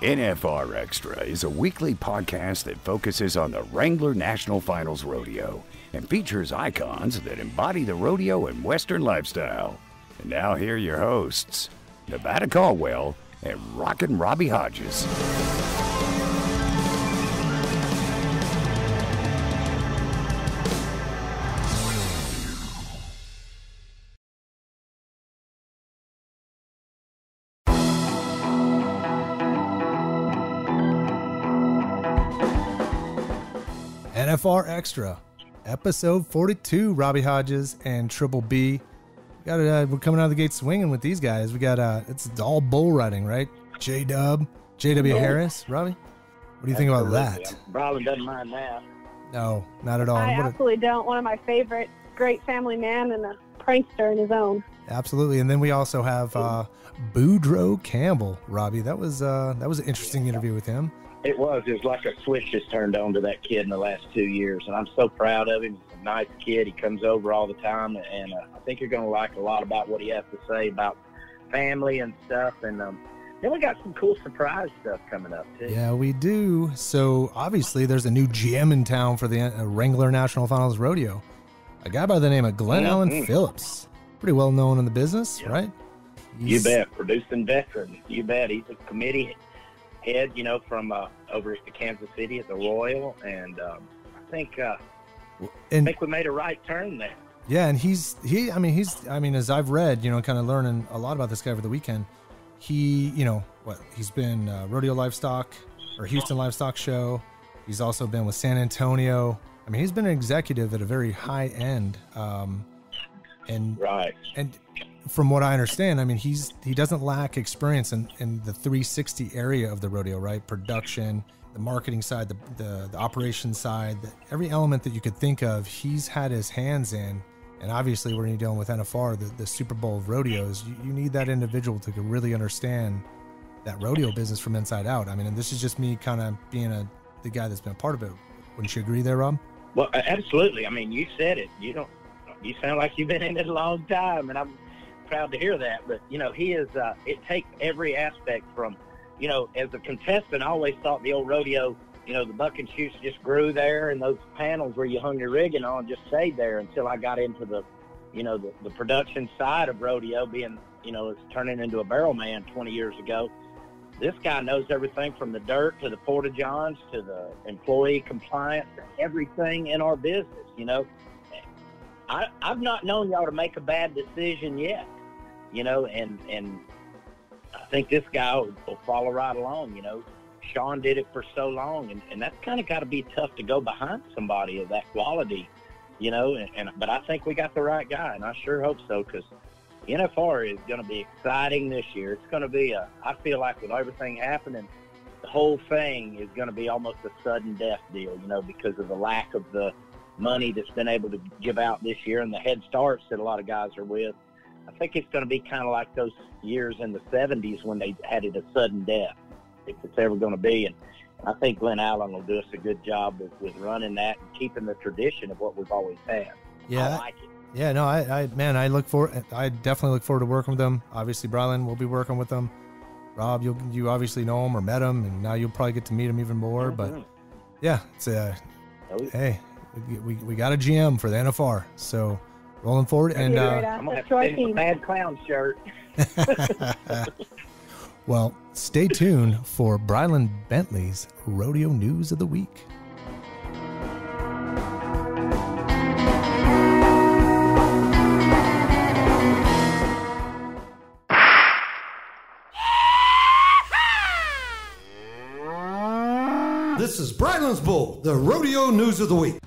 NFR Extra is a weekly podcast that focuses on the Wrangler National Finals Rodeo and features icons that embody the rodeo and Western lifestyle. And now here are your hosts, Nevada Caldwell and Rockin' Robbie Hodges. NFR Extra, episode 42. Robbie Hodges and Triple B. We're coming out of the gate swinging with these guys. We got it's all bull riding, right? J-Dub, J.W. Harris. Robbie, what do you think about that? Brian doesn't mind that. No, not at all. I absolutely don't. One of my favorite, great family man and a prankster in his own. Absolutely. And then we also have Boudreaux Campbell. Robbie, that was an interesting interview with him. It was like a switch just turned on to that kid in the last 2 years, and I'm so proud of him. He's a nice kid. He comes over all the time, and I think you're going to like a lot about what he has to say about family and stuff. And then we got some cool surprise stuff coming up, too. Yeah, we do. So, obviously, there's a new GM in town for the Wrangler National Finals Rodeo. A guy by the name of Glenn Allen Phillips. Pretty well known in the business, right? You bet. Producing veteran. You bet. He's a committee head, from over at the Kansas City at the Royal, and I think we made a right turn there. Yeah, and he's as I've read, kind of learning a lot about this guy over the weekend. He's been Rodeo Livestock or Houston Livestock Show. He's also been with San Antonio. I mean, he's been an executive at a very high end. And from what I understand, I mean, he doesn't lack experience in the 360 area of the rodeo, right? Production, the marketing side, the operations side, every element that you could think of, he's had his hands in. And obviously, when you're dealing with NFR, the Super Bowl of rodeos, you need that individual to really understand that rodeo business from inside out. I mean, and this is just me kind of being the guy that's been a part of it. Wouldn't you agree there, Rob? Well, absolutely. I mean, you said it. You sound like you've been in it a long time, and I'm proud to hear that. But he is it takes every aspect from as a contestant, I always thought the old rodeo, the buck and shoots just grew there, and those panels where you hung your rigging on just stayed there until I got into the the production side of rodeo, being it's turning into a barrel man 20 years ago. This guy knows everything from the dirt to the porta-johns to the employee compliance, everything in our business. I've not known y'all to make a bad decision yet, and I think this guy will follow right along. Sean did it for so long, and that's kind of got to be tough to go behind somebody of that quality, but I think we got the right guy, and I sure hope so, because NFR is going to be exciting this year. It's going to be I feel like with everything happening, the whole thing is going to be almost a sudden death deal, because of the lack of the money that's been able to give out this year and the head starts that a lot of guys are with. I think it's going to be kind of like those years in the 70s when they had it a sudden death, if it's ever going to be. And I think Glenn Allen will do us a good job with running that and keeping the tradition of what we've always had. Yeah. I like it. Yeah, no, I definitely look forward to working with them. Obviously, Brylan will be working with them. Rob, you obviously know him or met him, and now you'll probably get to meet him even more. But yeah, it's hey, we got a GM for the NFR, so rolling forward. And I'm gonna have to send him a bad clown shirt. Well, stay tuned for Brylan Bentley's Rodeo News of the Week. This is Brylan's Bull, the Rodeo News of the Week.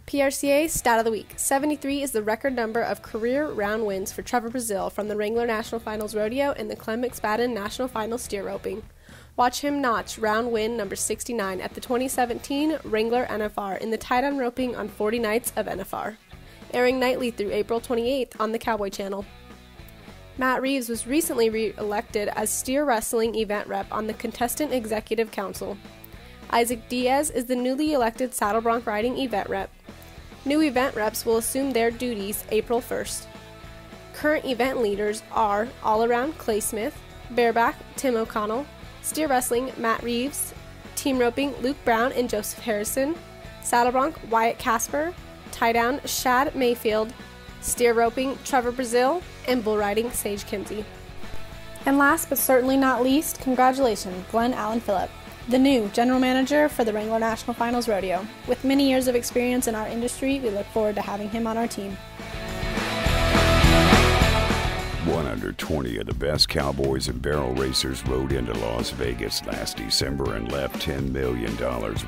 PRCA Stat of the Week. 73 is the record number of career round wins for Trevor Brazil from the Wrangler National Finals Rodeo and the Clem McSpadden National Finals Steer Roping. Watch him notch round win number 69 at the 2017 Wrangler NFR in the tie-down roping on 40 Nights of NFR. Airing nightly through April 28th on the Cowboy Channel. Matt Reeves was recently re-elected as steer wrestling event rep on the Contestant Executive Council. Isaac Diaz is the newly elected saddle bronc riding event rep. New event reps will assume their duties April 1st. Current event leaders are All Around Clay Smith, Bareback Tim O'Connell, Steer Wrestling Matt Reeves, Team Roping Luke Brown and Joseph Harrison, Saddle Bronc Wyatt Casper, Tie Down Shad Mayfield, Steer Roping Trevor Brazil, and Bull Riding Sage Kinsey. And last but certainly not least, congratulations, Glenn Allen Phillip, the new General Manager for the Wrangler National Finals Rodeo. With many years of experience in our industry, we look forward to having him on our team. 120 of the best cowboys and barrel racers rode into Las Vegas last December and left $10 million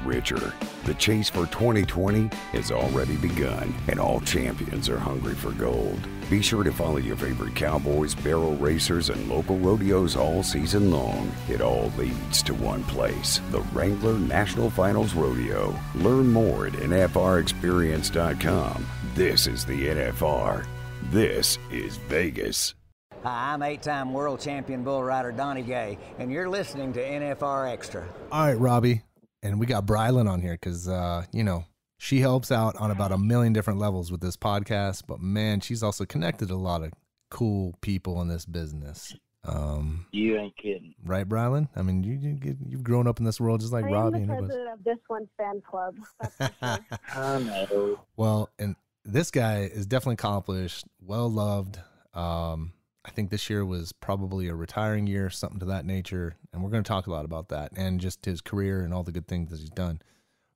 richer. The chase for 2020 has already begun, and all champions are hungry for gold. Be sure to follow your favorite cowboys, barrel racers, and local rodeos all season long. It all leads to one place, the Wrangler National Finals Rodeo. Learn more at NFRExperience.com. This is the NFR. This is Vegas. Hi, I'm 8-time world champion bull rider Donnie Gay, and you're listening to NFR Extra. All right, Robbie. And we got Brylan on here because, she helps out on about 1 million different levels with this podcast. But, man, she's also connected to a lot of cool people in this business. You ain't kidding. Right, Brylan? I mean, you've grown up in this world just like Robbie. I'm the president of this one fan club. That's for sure. I know. Well, and this guy is definitely accomplished, well-loved. I think this year was probably a retiring year, something to that nature, and we're going to talk a lot about that and just his career and all the good things that he's done.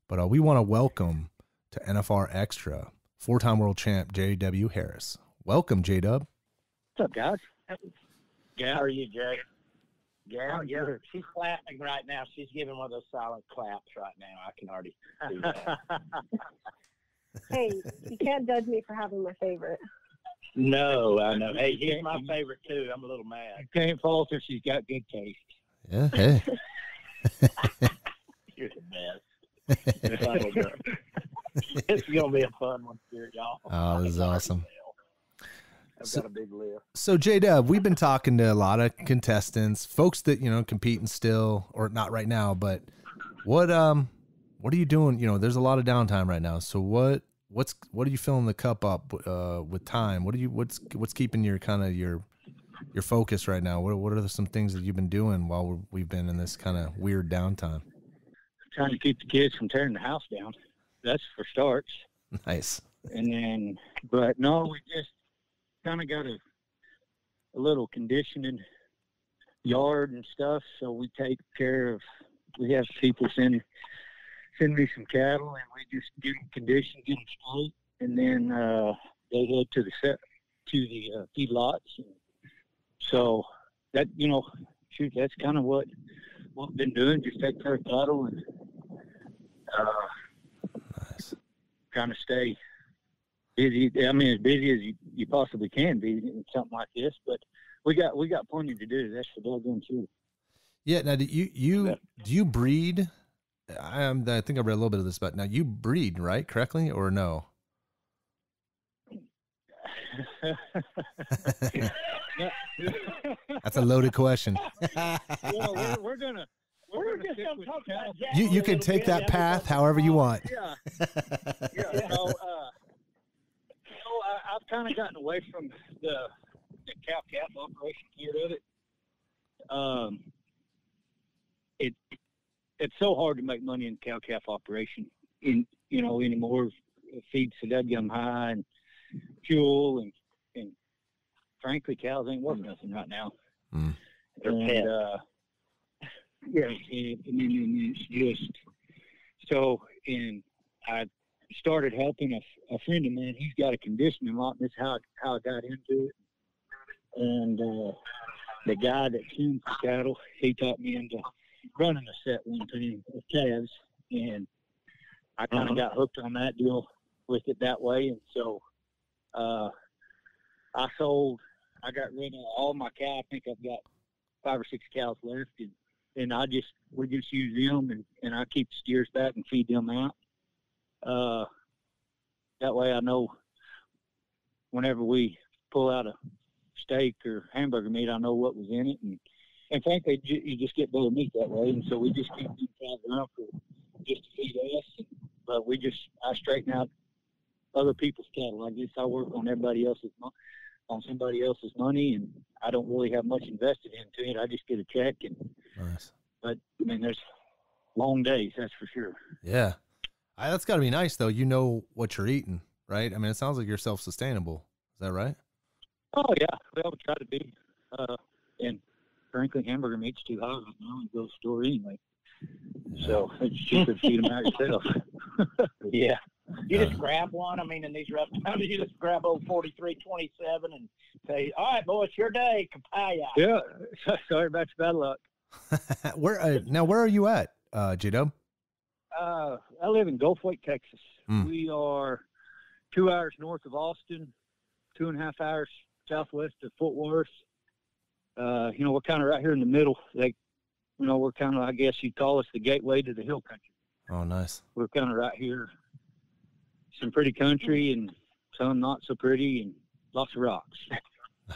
But we want to welcome to NFR Extra 4-time world champ J.W. Harris. Welcome, J-Dub. What's up, guys? How are you, Jay? Yeah, she's clapping right now. She's giving one of those silent claps right now. I can already see that. Hey, you can't judge me for having my favorite. No, I know. Hey, he's my favorite, too. I'm a little mad. You can't fault her. She's got good taste. Yeah, hey. You're the best. It's going to be a fun one here, y'all. Oh, this is awesome. I've got a big list. So, J-Dub, we've been talking to a lot of contestants, folks that, competing still, or not right now, but what are you doing? There's a lot of downtime right now. So what are you filling the cup up with time? What's keeping your kind of your focus right now? What are some things that you've been doing while we've been in this kind of weird downtime? Trying to keep the kids from tearing the house down. That's for starts. Nice. And then, but no, we just kind of got a little conditioning yard and stuff. So we take care of. We have people send me some cattle, and we just get them conditioned, get them straight, and then they head to the feedlots. So that that's kind of what we've been doing. Just take care of cattle and nice. Kind of stay busy. I mean, as busy as you possibly can be in something like this. But we got plenty to do. That's for doggone sure. Yeah. Now, do you breed? I think I read a little bit of this, but now you breed, right? Correctly or no? That's a loaded question. Well, we're gonna stick with cattle. You can take that path however you want. Yeah. I've kind of gotten away from the cow-calf operation part of it. It's so hard to make money in the cow-calf operation anymore. Feed so dadgum high and fuel and frankly, cows ain't worth nothing right now. Mm. And it's just so. And I started helping a friend of mine. He's got a conditioning lot, and this is how I got into it. And the guy that tunes the cattle, he taught me into running a set one time of calves, and I kind of got hooked on that deal with it that way. And so I got rid of all my cow. I think I've got 5 or 6 cows left, and we just use them, and I keep the steers back and feed them out. That way I know whenever we pull out a steak or hamburger meat, I know what was in it, and frankly, you just get better meat that way. And so we just keep these cows around for just to feed us. But I straighten out other people's cattle. I work on everybody else's on somebody else's money, and I don't really have much invested into it. I just get a check, and Nice. but I mean, there's long days, that's for sure. Yeah. That's got to be nice, though. You know what you're eating, right? I mean, it sounds like you're self-sustainable. Is that right? Oh yeah, well, we try to be. And frankly, hamburger meat's too high right now. You go to the store anyway, so it's cheaper to feed them out yourself. Yeah. You just grab one. I mean, in these rough times, you just grab old 4327 and say, "All right, boy, it's your day, Kapaya." Yeah. Sorry about your bad luck. Where are you at, J-Dub? I live in Gulf Lake, Texas. We are 2 hours north of Austin, 2.5 hours southwest of Fort Worth. We're kind of right here in the middle. We're kind of, I guess you'd call us the gateway to the hill country. Oh, nice. We're kind of right here. Some pretty country and some not so pretty, and lots of rocks.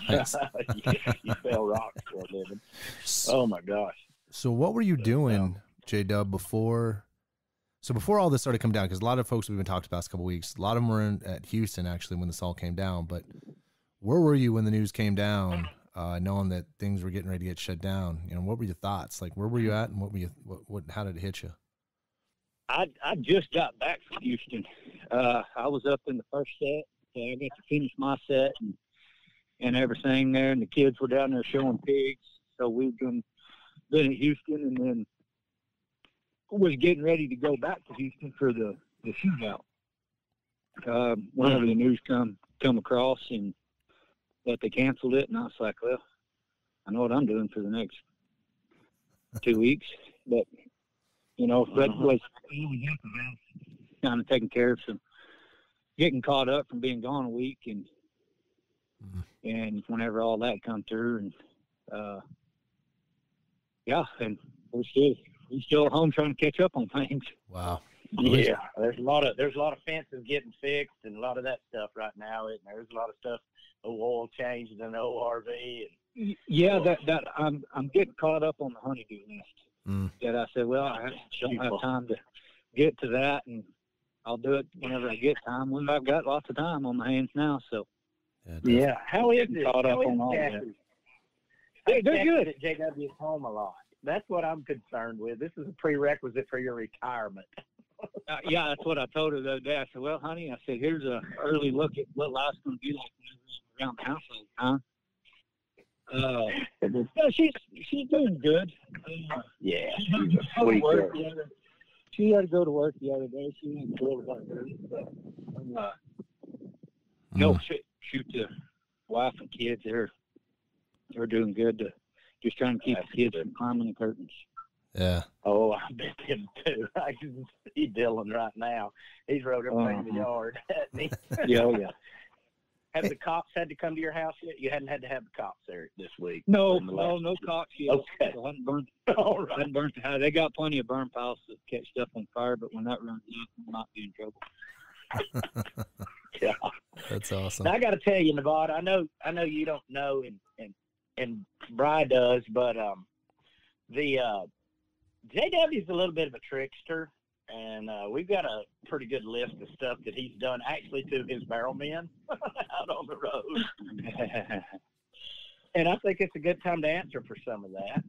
Nice. You sell rocks for a living. Oh my gosh. So what were you doing, J-Dub, before all this started coming down? Because a lot of folks we've been talking about this couple of weeks, a lot of them were at Houston actually when this all came down. But where were you when the news came down, knowing that things were getting ready to get shut down? What were your thoughts? Like, where were you at, and how did it hit you? I just got back from Houston. I was up in the first set. So I got to finish my set and everything there, and the kids were down there showing pigs. So we've been at Houston, and then was getting ready to go back to Houston for the shootout. Whenever the news come across and that they canceled it, and I was like, well, I know what I'm doing for the next 2 weeks, but that was kind of taking care of some, getting caught up from being gone a week, and whenever all that come through, and and we're still at home trying to catch up on things. Wow. Yeah, there's a lot of fences getting fixed and a lot of that stuff right now. And there's a lot of stuff, oil changes and ORV. And yeah, that I'm getting caught up on the honeydew list. That I said, well, I don't have time to get to that, and I'll do it whenever I get time. Well, I've got lots of time on my hands now, so yeah. How is it? Caught up on all that. They're good. At JW's home a lot. That's what I'm concerned with. This is a prerequisite for your retirement. Yeah, that's what I told her the other day. I said, well, honey, I said, here's an early look at what life's going to be like around the house all the time. She's doing good. Yeah. She had to go to work the other day. She went to a little bit. No, shoot, the wife and kids, they're doing good. Just trying to keep the kids from climbing the curtains. Yeah. Oh, I bet him too. I can see Dylan right now. He's rode everything in the yard. Yeah. Have the cops had to come to your house yet? You hadn't had to have the cops there this week? No cops yet. Okay. So I haven't burnt, All right. hadn't burnt the house. They got plenty of burn piles to catch stuff on fire, but when that runs out, we'll not be in trouble. Yeah. That's awesome. Now, I got to tell you, Nevada, I know you don't know, and Bri does, but the JW's a little bit of a trickster, and we've got a pretty good list of stuff that he's done actually to his barrel men out on the road. And I think it's a good time to answer for some of that.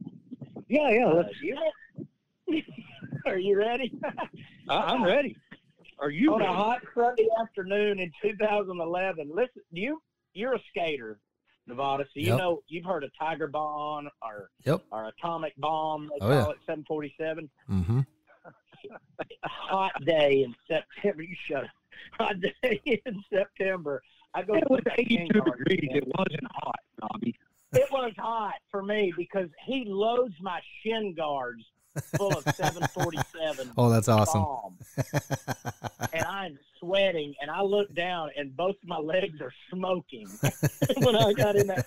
Yeah. Are you ready? I'm ready. Are you on ready? A hot Sunday afternoon in 2011? Listen, you're a skater, Nevada, so you know you've heard of Tiger Bomb or Atomic Bomb. They call it 747. Mm-hmm. A hot day in September. You shut up. Hot day in September. I go. It was 82 degrees. It wasn't hot, Bobby. It was hot for me because he loads my shin guards full of 747. Oh, that's awesome. Bomb. And I'm sweating, and I look down, and both of my legs are smoking when I got in there.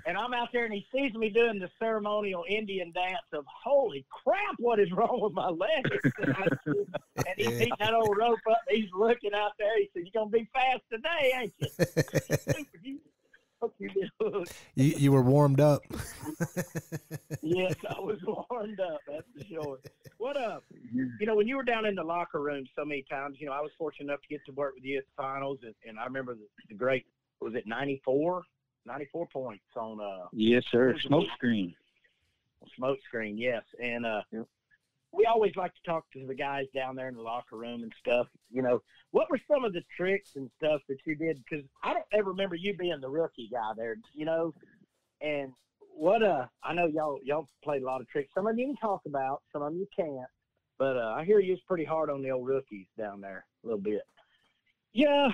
And I'm out there, and he sees me doing the ceremonial Indian dance of, holy crap, what is wrong with my legs? And he's beating that old rope up. He's looking out there. He said, you're going to be fast today, ain't you? You were warmed up. Yes, I was warmed up. That's for sure. What up? When you were down in the locker room so many times, I was fortunate enough to get to work with you at the finals, and I remember the great was it 94 points on yes sir, smoke screen. Smoke screen, yes. And we always like to talk to the guys down there in the locker room and stuff. You know, what were some of the tricks and stuff that you did? Because I don't ever remember you being the rookie guy there, you know. And what I know y'all played a lot of tricks. Some of them you can talk about, some of them you can't. But I hear you was pretty hard on the old rookies down there a little bit. Yeah,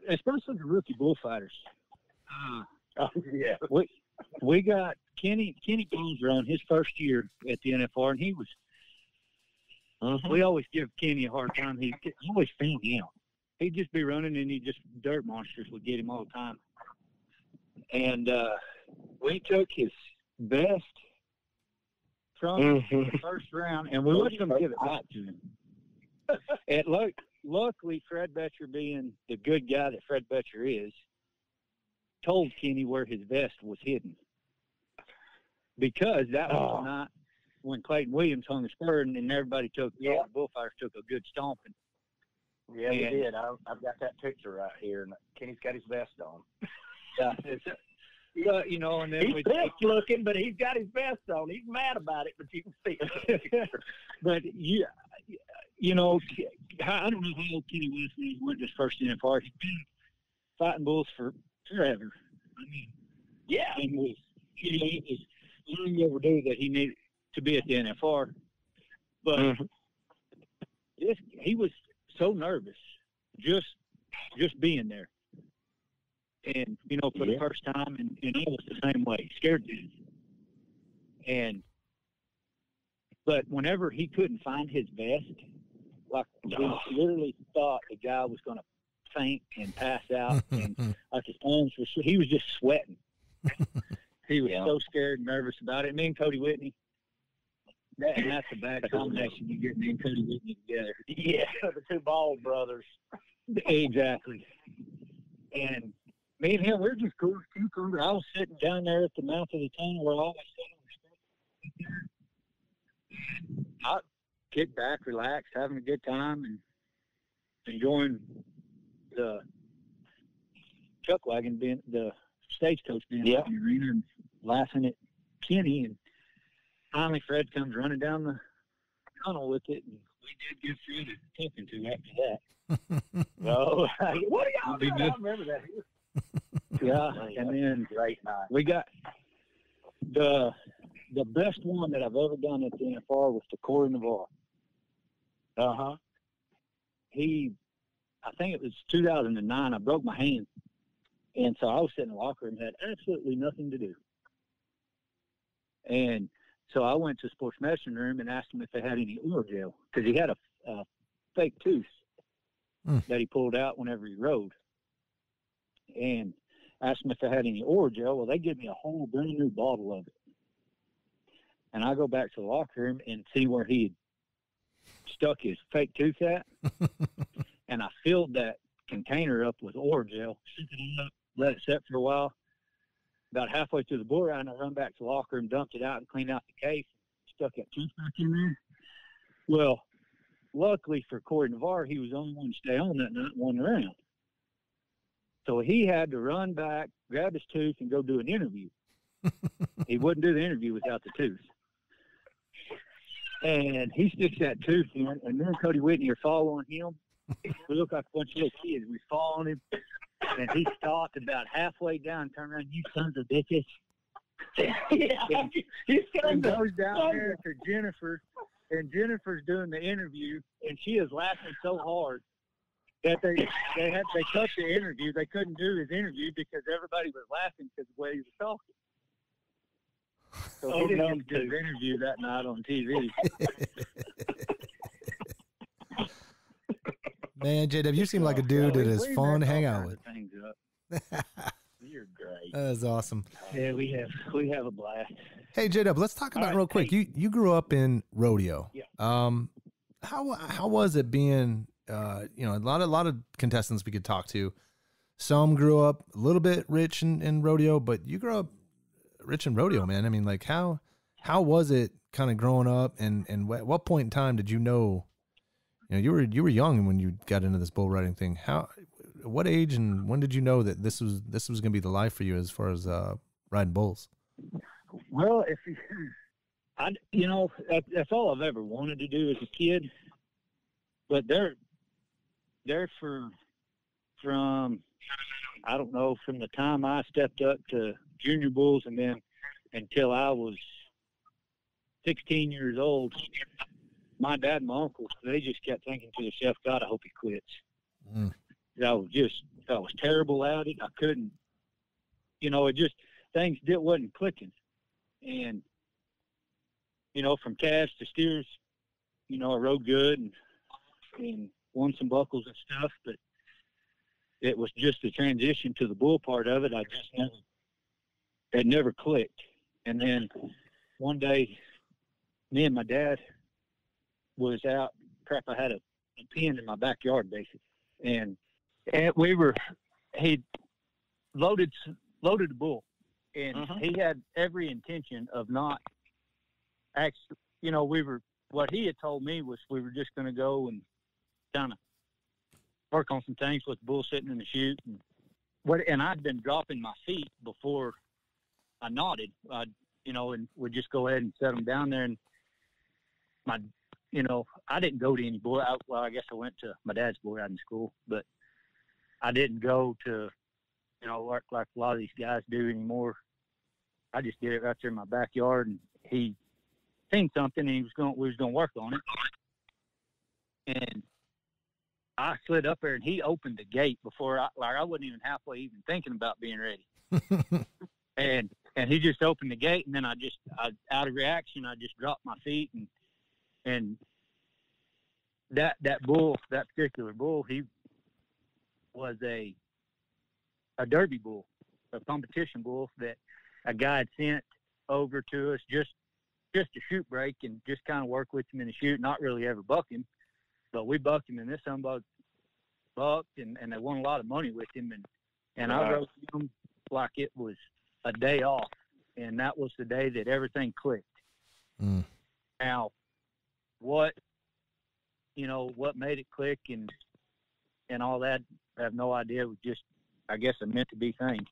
especially the rookie bullfighters. Oh yeah. We got Kenny Boozer on his first year at the NFR, and he was. We always give Kenny a hard time. He always found him. He'd just be running, and dirt monsters would get him all the time. And we took his best from the first round, and we wasn't going to give it back to him. And luckily, Fred Betcher, being the good guy that Fred Betcher is, told Kenny where his vest was hidden. Because that was the night when Clayton Williams hung the spur, and everybody the bullfighters took a good stomping. Yeah, we did. I've got that picture right here, and Kenny's got his vest on. Yeah, you know, and then he's pissed looking, but he's got his vest on. He's mad about it, but you can see it. But yeah, you know, I don't know how old Kenny was when he went to his first NFR. He's been fighting bulls for forever. I mean, yeah, and it was long overdue that he needed to be at the NFR. But he was so nervous just being there. And, you know, for the first time, and I was the same way, scared to death. But whenever he couldn't find his vest, like he literally thought the guy was going to faint and pass out, and like his arms were, he was just sweating. He was so scared and nervous about it. Me and Cody Whitney, that's a bad combination. You get me and Cody Whitney together. Yeah, the two bald brothers. Exactly. And me and him, we're just cool as cucumber. I was sitting down there at the mouth of the tunnel where I always sit on the step. I kick back, relax, having a good time, and enjoying the chuck wagon being the stagecoach being in the arena and laughing at Kenny. And finally, Fred comes running down the tunnel with it, and we did give Fred a talking to after that. Oh, what are y'all doing? I remember that. Yeah, and then great night. We got the best one that I've ever done at the NFR was to Corey Navarre. I think it was 2009. I broke my hand, and so I was sitting in the locker room, had absolutely nothing to do. And so I went to the sports medicine room and asked him if they had any oil gel, because he had a fake tooth that he pulled out whenever he rode. And asked them if they had any Orajel. Well, they give me a whole brand new bottle of it. And I go back to the locker room and see where he had stuck his fake tooth at. And I filled that container up with Orajel, shook it up, let it set for a while. About halfway through the bull ride, I run back to the locker room, dumped it out, and cleaned out the case, stuck that tooth back in there. Well, luckily for Corey Navarre, he was the only one to stay on that night and won around. So he had to run back, grab his tooth, and go do an interview. He wouldn't do the interview without the tooth. And he sticks that tooth in, and me and Cody Whitney are following him. We look like a bunch of little kids. We following him, and he stopped about halfway down, turned around, "You sons of bitches." And goes down there to Jennifer, and Jennifer's doing the interview, and she is laughing so hard that they cut the interview. They couldn't do his interview because everybody was laughing because of the way he was talking. So he didn't do his interview that night on TV. Man, JW, you seem like a dude that is fun to hang out with. You're great. That is awesome. Yeah, we have a blast. Hey, JW, let's talk about real quick. You grew up in rodeo. Yeah. How was it being? A lot of contestants we could talk to. Some grew up a little bit rich in rodeo, but you grew up rich in rodeo, man. I mean, like how was it kind of growing up, and at what point in time did you know? You were young when you got into this bull riding thing. what age and when did you know that this was going to be the life for you as far as riding bulls? Well, that's all I've ever wanted to do as a kid. But they're from I don't know, from the time I stepped up to junior bulls and then until I was 16 years old, my dad and my uncle, they just kept thinking to themselves, God, I hope he quits. I was terrible at it. I couldn't, things wasn't clicking. And, from calves to steers, I rode good and won some buckles and stuff, but it was just the transition to the bull part of it. It never clicked. And then one day, me and my dad was out. I had a pen in my backyard, basically, and he loaded the bull, and he had every intention of not actually. What he had told me was we were just going to go and kind of work on some things with the bull sitting in the chute, and I'd been dropping my feet before I nodded, and would just go ahead and set them down there. And I didn't go to any bull. I guess I went to my dad's bull riding school, but I didn't go to, work like a lot of these guys do anymore. I just did it right there in my backyard, and he seen something, and we was going to work on it. And I slid up there, and he opened the gate before I wasn't even halfway even thinking about being ready. and he just opened the gate, and then I out of reaction, I just dropped my feet, and that particular bull, he was a derby bull, a competition bull that a guy had sent over to us just to shoot break and just kind of work with him in the chute, not really ever buck him. But we bucked him, and this son bucked, and they won a lot of money with him. And I rode him like it was a day off, and that was the day that everything clicked. Now, what made it click and all that, I have no idea. It was just, I guess, a meant to be thing.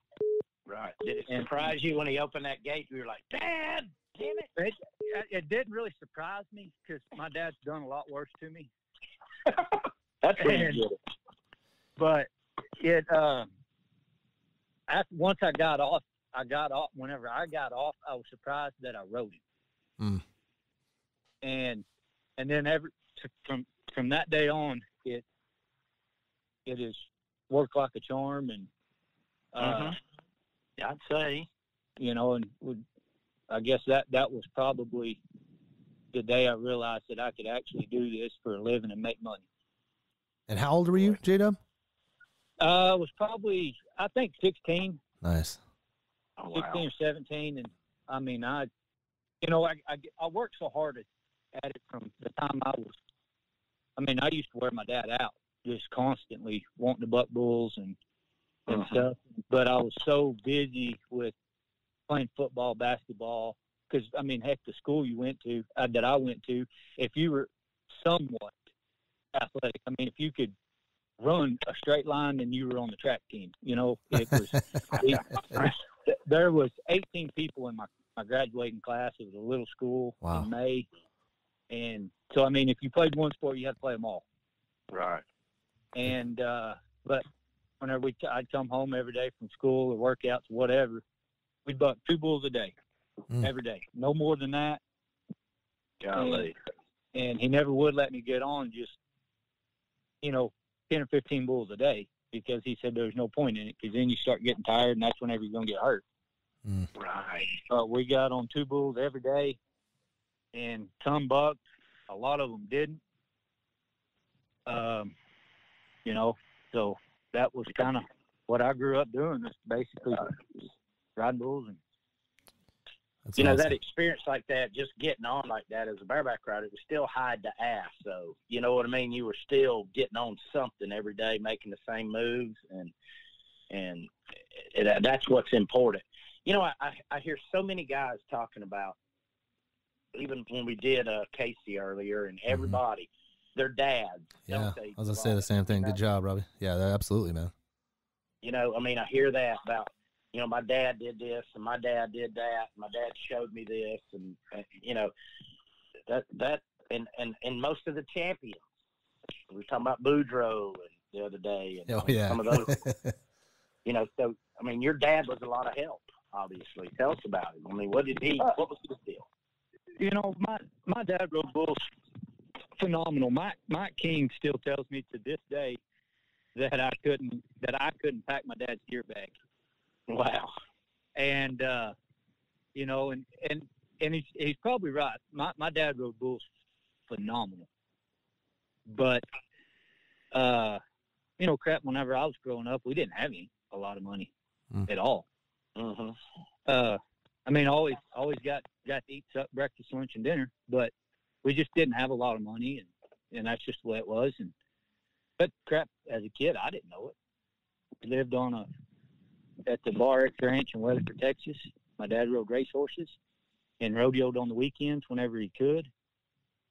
Right. Did it surprise you when he opened that gate? You were like, Dad, damn it. It didn't really surprise me because my dad's done a lot worse to me. That's pretty good. But once I got off. Whenever I got off, I was surprised that I rode him. And then from that day on, it has worked like a charm. And I'd say, and I guess that was probably the day I realized that I could actually do this for a living and make money. And how old were you, J-Dub? I was probably, I think, 16. Nice. 16 or 17. And I mean, I worked so hard at it from the time I used to wear my dad out just constantly wanting to buck bulls and stuff. But I was so busy with playing football, basketball, because, heck, the school you went to, that I went to, if you were somewhat athletic, if you could run a straight line, then you were on the track team. It was there was 18 people in my graduating class. It was a little school in May. And so, if you played one sport, you had to play them all. Right. And, but whenever I'd come home every day from school or workouts, whatever, we'd buck 2 bulls a day, every day. No more than that. Golly. And he never would let me get on just, 10 or 15 bulls a day, because he said there's no point in it, because then you start getting tired, and that's whenever you're going to get hurt. Right. We got on 2 bulls every day, and some bucked. A lot of them didn't. So that was kind of what I grew up doing, is basically riding bulls. And that's awesome. Awesome. That experience like that, just getting on like that as a bareback rider, it was still hide to ass. So, you know what I mean? You were still getting on something every day, making the same moves, and that's what's important. I hear so many guys talking about, even when we did Casey earlier, and everybody, their dads. Yeah, don't they? I was going to say the same thing. Good job, Robbie. Yeah, absolutely, man. You know, I mean, I hear that about, you know, my dad did this and my dad did that. And my dad showed me this, and you know, that and most of the champions. We were talking about Boudreaux the other day, and some of those. You know, so I mean, your dad was a lot of help. Obviously, tell us about him. I mean, what was his deal? You know, my dad rode bulls phenomenal. Mike King still tells me to this day that I couldn't pack my dad's gear bag. Wow. And you know, and he's probably right. My dad rode bulls phenomenal. But you know, crap, whenever I was growing up, we didn't have a lot of money at all. I mean, always got to eat breakfast, lunch, and dinner, but we just didn't have a lot of money, and that's just the way it was. But crap, as a kid, I didn't know it. We lived at the Bar X Ranch in Weatherford, Texas. My dad rode race horses and rodeoed on the weekends whenever he could,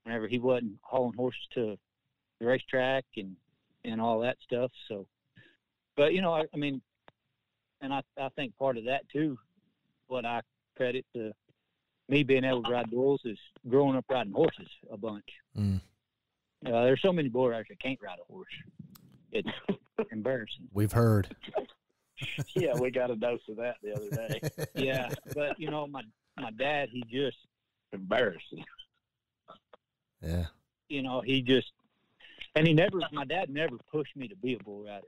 whenever he wasn't hauling horses to the racetrack and all that stuff. So, but you know, I mean, and I think part of that too, what I credit to me being able to ride bulls is growing up riding horses a bunch. There's so many bull riders that can't ride a horse. It's embarrassing. We've heard. Yeah, we got a dose of that the other day. Yeah, but you know, my dad, he just embarrassing. Yeah. You know, my dad never pushed me to be a bull rider.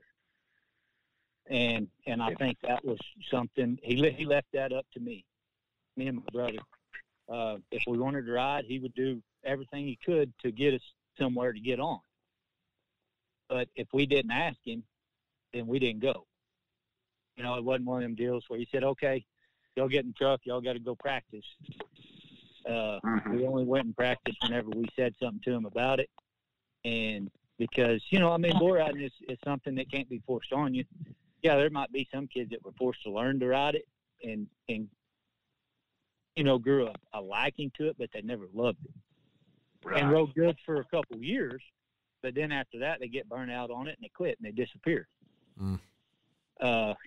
And I think that was something he left that up to me and my brother. If we wanted to ride, he would do everything he could to get us somewhere to get on. But if we didn't ask him, then we didn't go. You know, it wasn't one of them deals where he said, "Okay, y'all get in the truck, y'all got to go practice." We only went and practiced whenever we said something to him about it. And because, you know, I mean, bull riding is something that can't be forced on you. Yeah, there might be some kids that were forced to learn to ride it and you know, grew a liking to it, but they never loved it. Right. And rode good for a couple years, but then after that, they get burnt out on it and they quit and they disappear.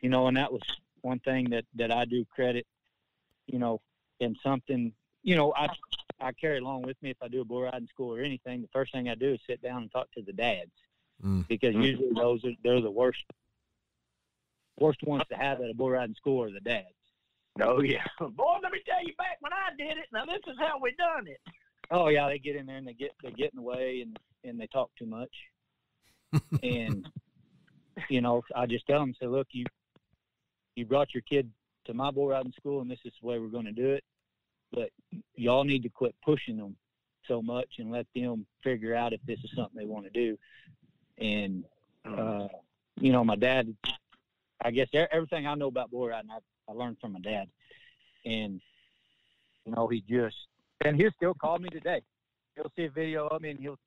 You know, and that was one thing that I do credit, you know, and something, you know, I carry along with me if I do a bull riding school or anything. The first thing I do is sit down and talk to the dads because usually they're the worst ones to have at a bull riding school are the dads. Oh yeah, boy, let me tell you, back when I did it, now this is how we done it. Oh yeah, they get in there and they get in the way and they talk too much. And you know, I just tell them, say, look, you brought your kid to my bull riding school, and this is the way we're going to do it. But y'all need to quit pushing them so much and let them figure out if this is something they want to do. And you know, my dad, I guess everything I know about bull riding, I learned from my dad. And you know, he'll still call me today. He'll see a video of me and he'll,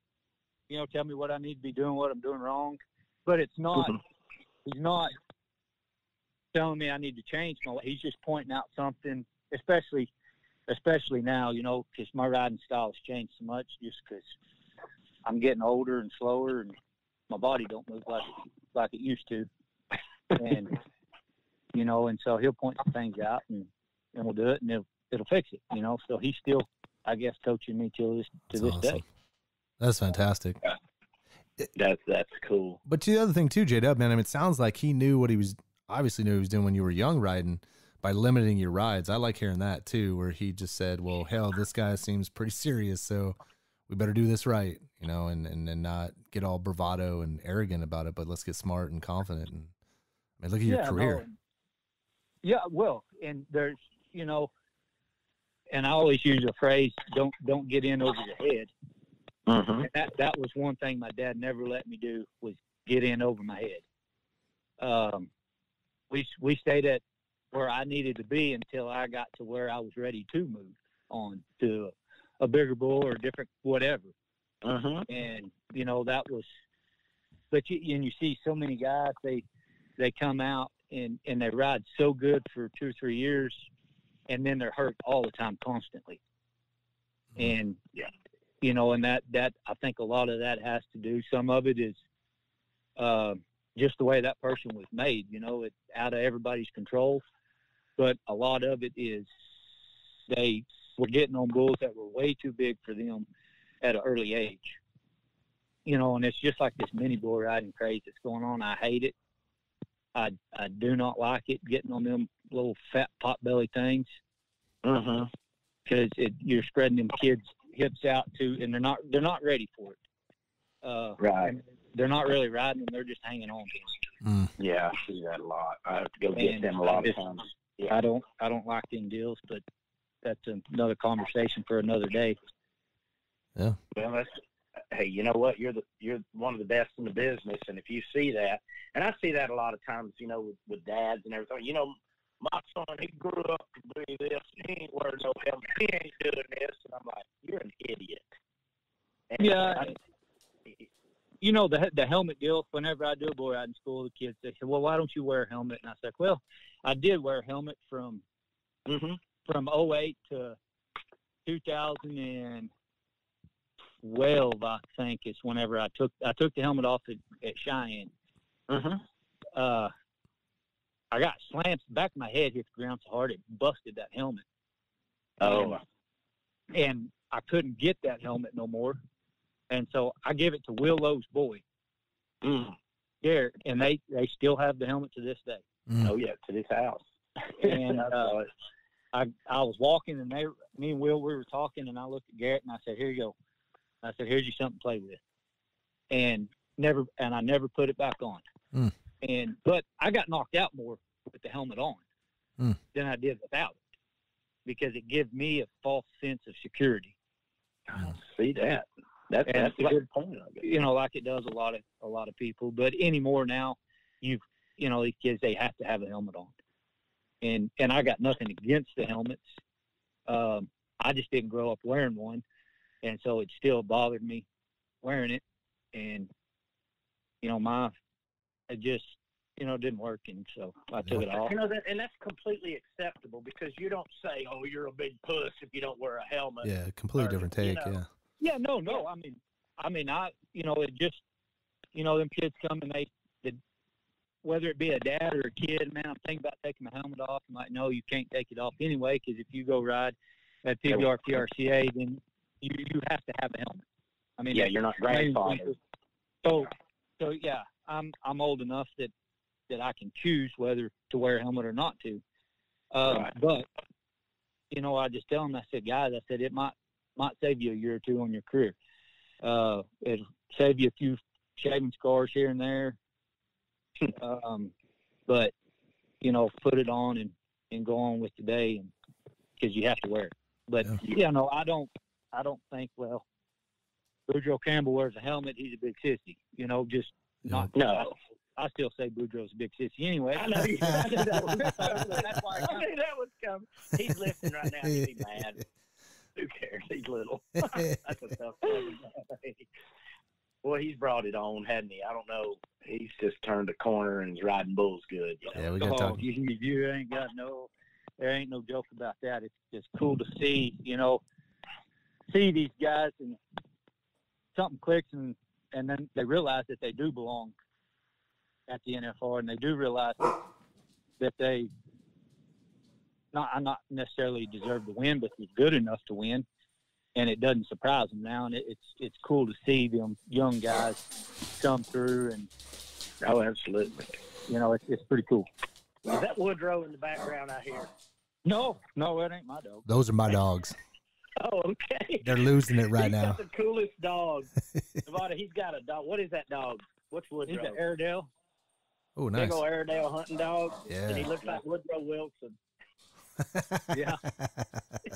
you know, tell me what I need to be doing, what I'm doing wrong. But it's not, he's not telling me I need to change my way. He's just pointing out something, especially now, you know, because my riding style has changed so much just because I'm getting older and slower and my body don't move like it used to. And, you know, and so he'll point some things out and we'll do it and it'll fix it, you know. So he's still, I guess, coaching me to this awesome. Day. That's fantastic. That's cool. But the other thing too, J-Dub, man, I mean, it sounds like he knew what he was doing when you were young riding by limiting your rides. I like hearing that too, where he just said, well, hell, this guy seems pretty serious, so we better do this right, you know, and not get all bravado and arrogant about it, but let's get smart and confident. And I mean, look at your career. No, yeah, well, and there's, you know, and I always use the phrase, don't get in over your head. And that was one thing my dad never let me do, was get in over my head. We stayed at where I needed to be until I got to where I was ready to move on to a bigger bull or a different whatever. And, you know, that was, but you see so many guys, they come out and they ride so good for 2 or 3 years, and then they're hurt all the time, constantly. And, you know, and that I think a lot of that has to do, some of it is just the way that person was made. It's out of everybody's control. But a lot of it is they were getting on bulls that were way too big for them at an early age. And it's just like this mini bull riding craze that's going on. I hate it. I do not like it, getting on them little fat pot-belly things. Because you're spreading them kids' hips out too, and they're not ready for it. Right. They're not really riding them; they're just hanging on to them. Yeah, I see that a lot. I have to go get them a lot of times. Yeah. I don't like them deals, but that's another conversation for another day. Yeah. Well, hey, you know what? You're one of the best in the business, and if you see that, and I see that a lot of times, with dads and everything. My son, he grew up to be this. He ain't wearing no helmet. He ain't doing this, and I'm like, you're an idiot. And the helmet deal. Whenever I do a bull riding school, the kids they say, "Well, why don't you wear a helmet?" And I said, "Well, I did wear a helmet from 2008 to 2012, I think, is whenever I took the helmet off at Cheyenne. I got slammed. The back of my head hit the ground so hard it busted that helmet. Oh. And I couldn't get that helmet no more. And so I gave it to Will Lowe's boy. Garrett, and they still have the helmet to this day. Oh, yeah, to this house. And I was walking, and me and Will, we were talking, and I looked at Garrett, and I said, "Here you go." I said, "Here's you something to play with." And I never put it back on. But I got knocked out more with the helmet on than I did without it, because it gives me a false sense of security. See that? That's a good point. Like it does a lot of people. But anymore now, these kids, they have to have a helmet on, and I got nothing against the helmets. I just didn't grow up wearing one, and so it still bothered me wearing it, and it just didn't work, and so I took it off. And that's completely acceptable, because you don't say, "Oh, you're a big puss if you don't wear a helmet." Yeah, completely different take. Yeah. Yeah, no. It just, them kids come and whether it be a dad or a kid, man, I'm thinking about taking my helmet off. I'm like, no, you can't take it off anyway, because if you go ride at PBR PRCA, then you have to have a helmet. You're not grandfathered. So yeah, I'm old enough that I can choose whether to wear a helmet or not to. Right. But I just tell them, I said, guys, it might save you a year or two on your career. It'll save you a few shaving scars here and there. But put it on and go on with the day, because you have to wear it. But I don't think, well, Boudreaux Campbell wears a helmet, he's a big sissy. No. I still say Boudreaux's a big sissy anyway. I know. I knew that was coming. He's listening right now. He'd be mad. Who cares? He's little. That's a tough one. Well, he's brought it on, hadn't he? I don't know. He's just turned a corner and is riding bulls good. Yeah, we got to talk. You ain't got there ain't no joke about that. It's just cool to see, see these guys, and something clicks, and then they realize that they do belong at the NFR, and they do realize that they not necessarily deserve to win, but they're good enough to win, and it doesn't surprise them now. And it's cool to see them young guys come through, and absolutely, it's pretty cool. Is that Woodrow in the background out here? No, that ain't my dog. Those are my dogs. Oh, okay. They're losing it right now. He's got the coolest dog. Nevada, he's got a dog. What is that dog? What's Woodrow? He's an Airedale. Oh, nice. Big old Airedale hunting dog. Yeah. And he looks like Woodrow Wilson. Yeah.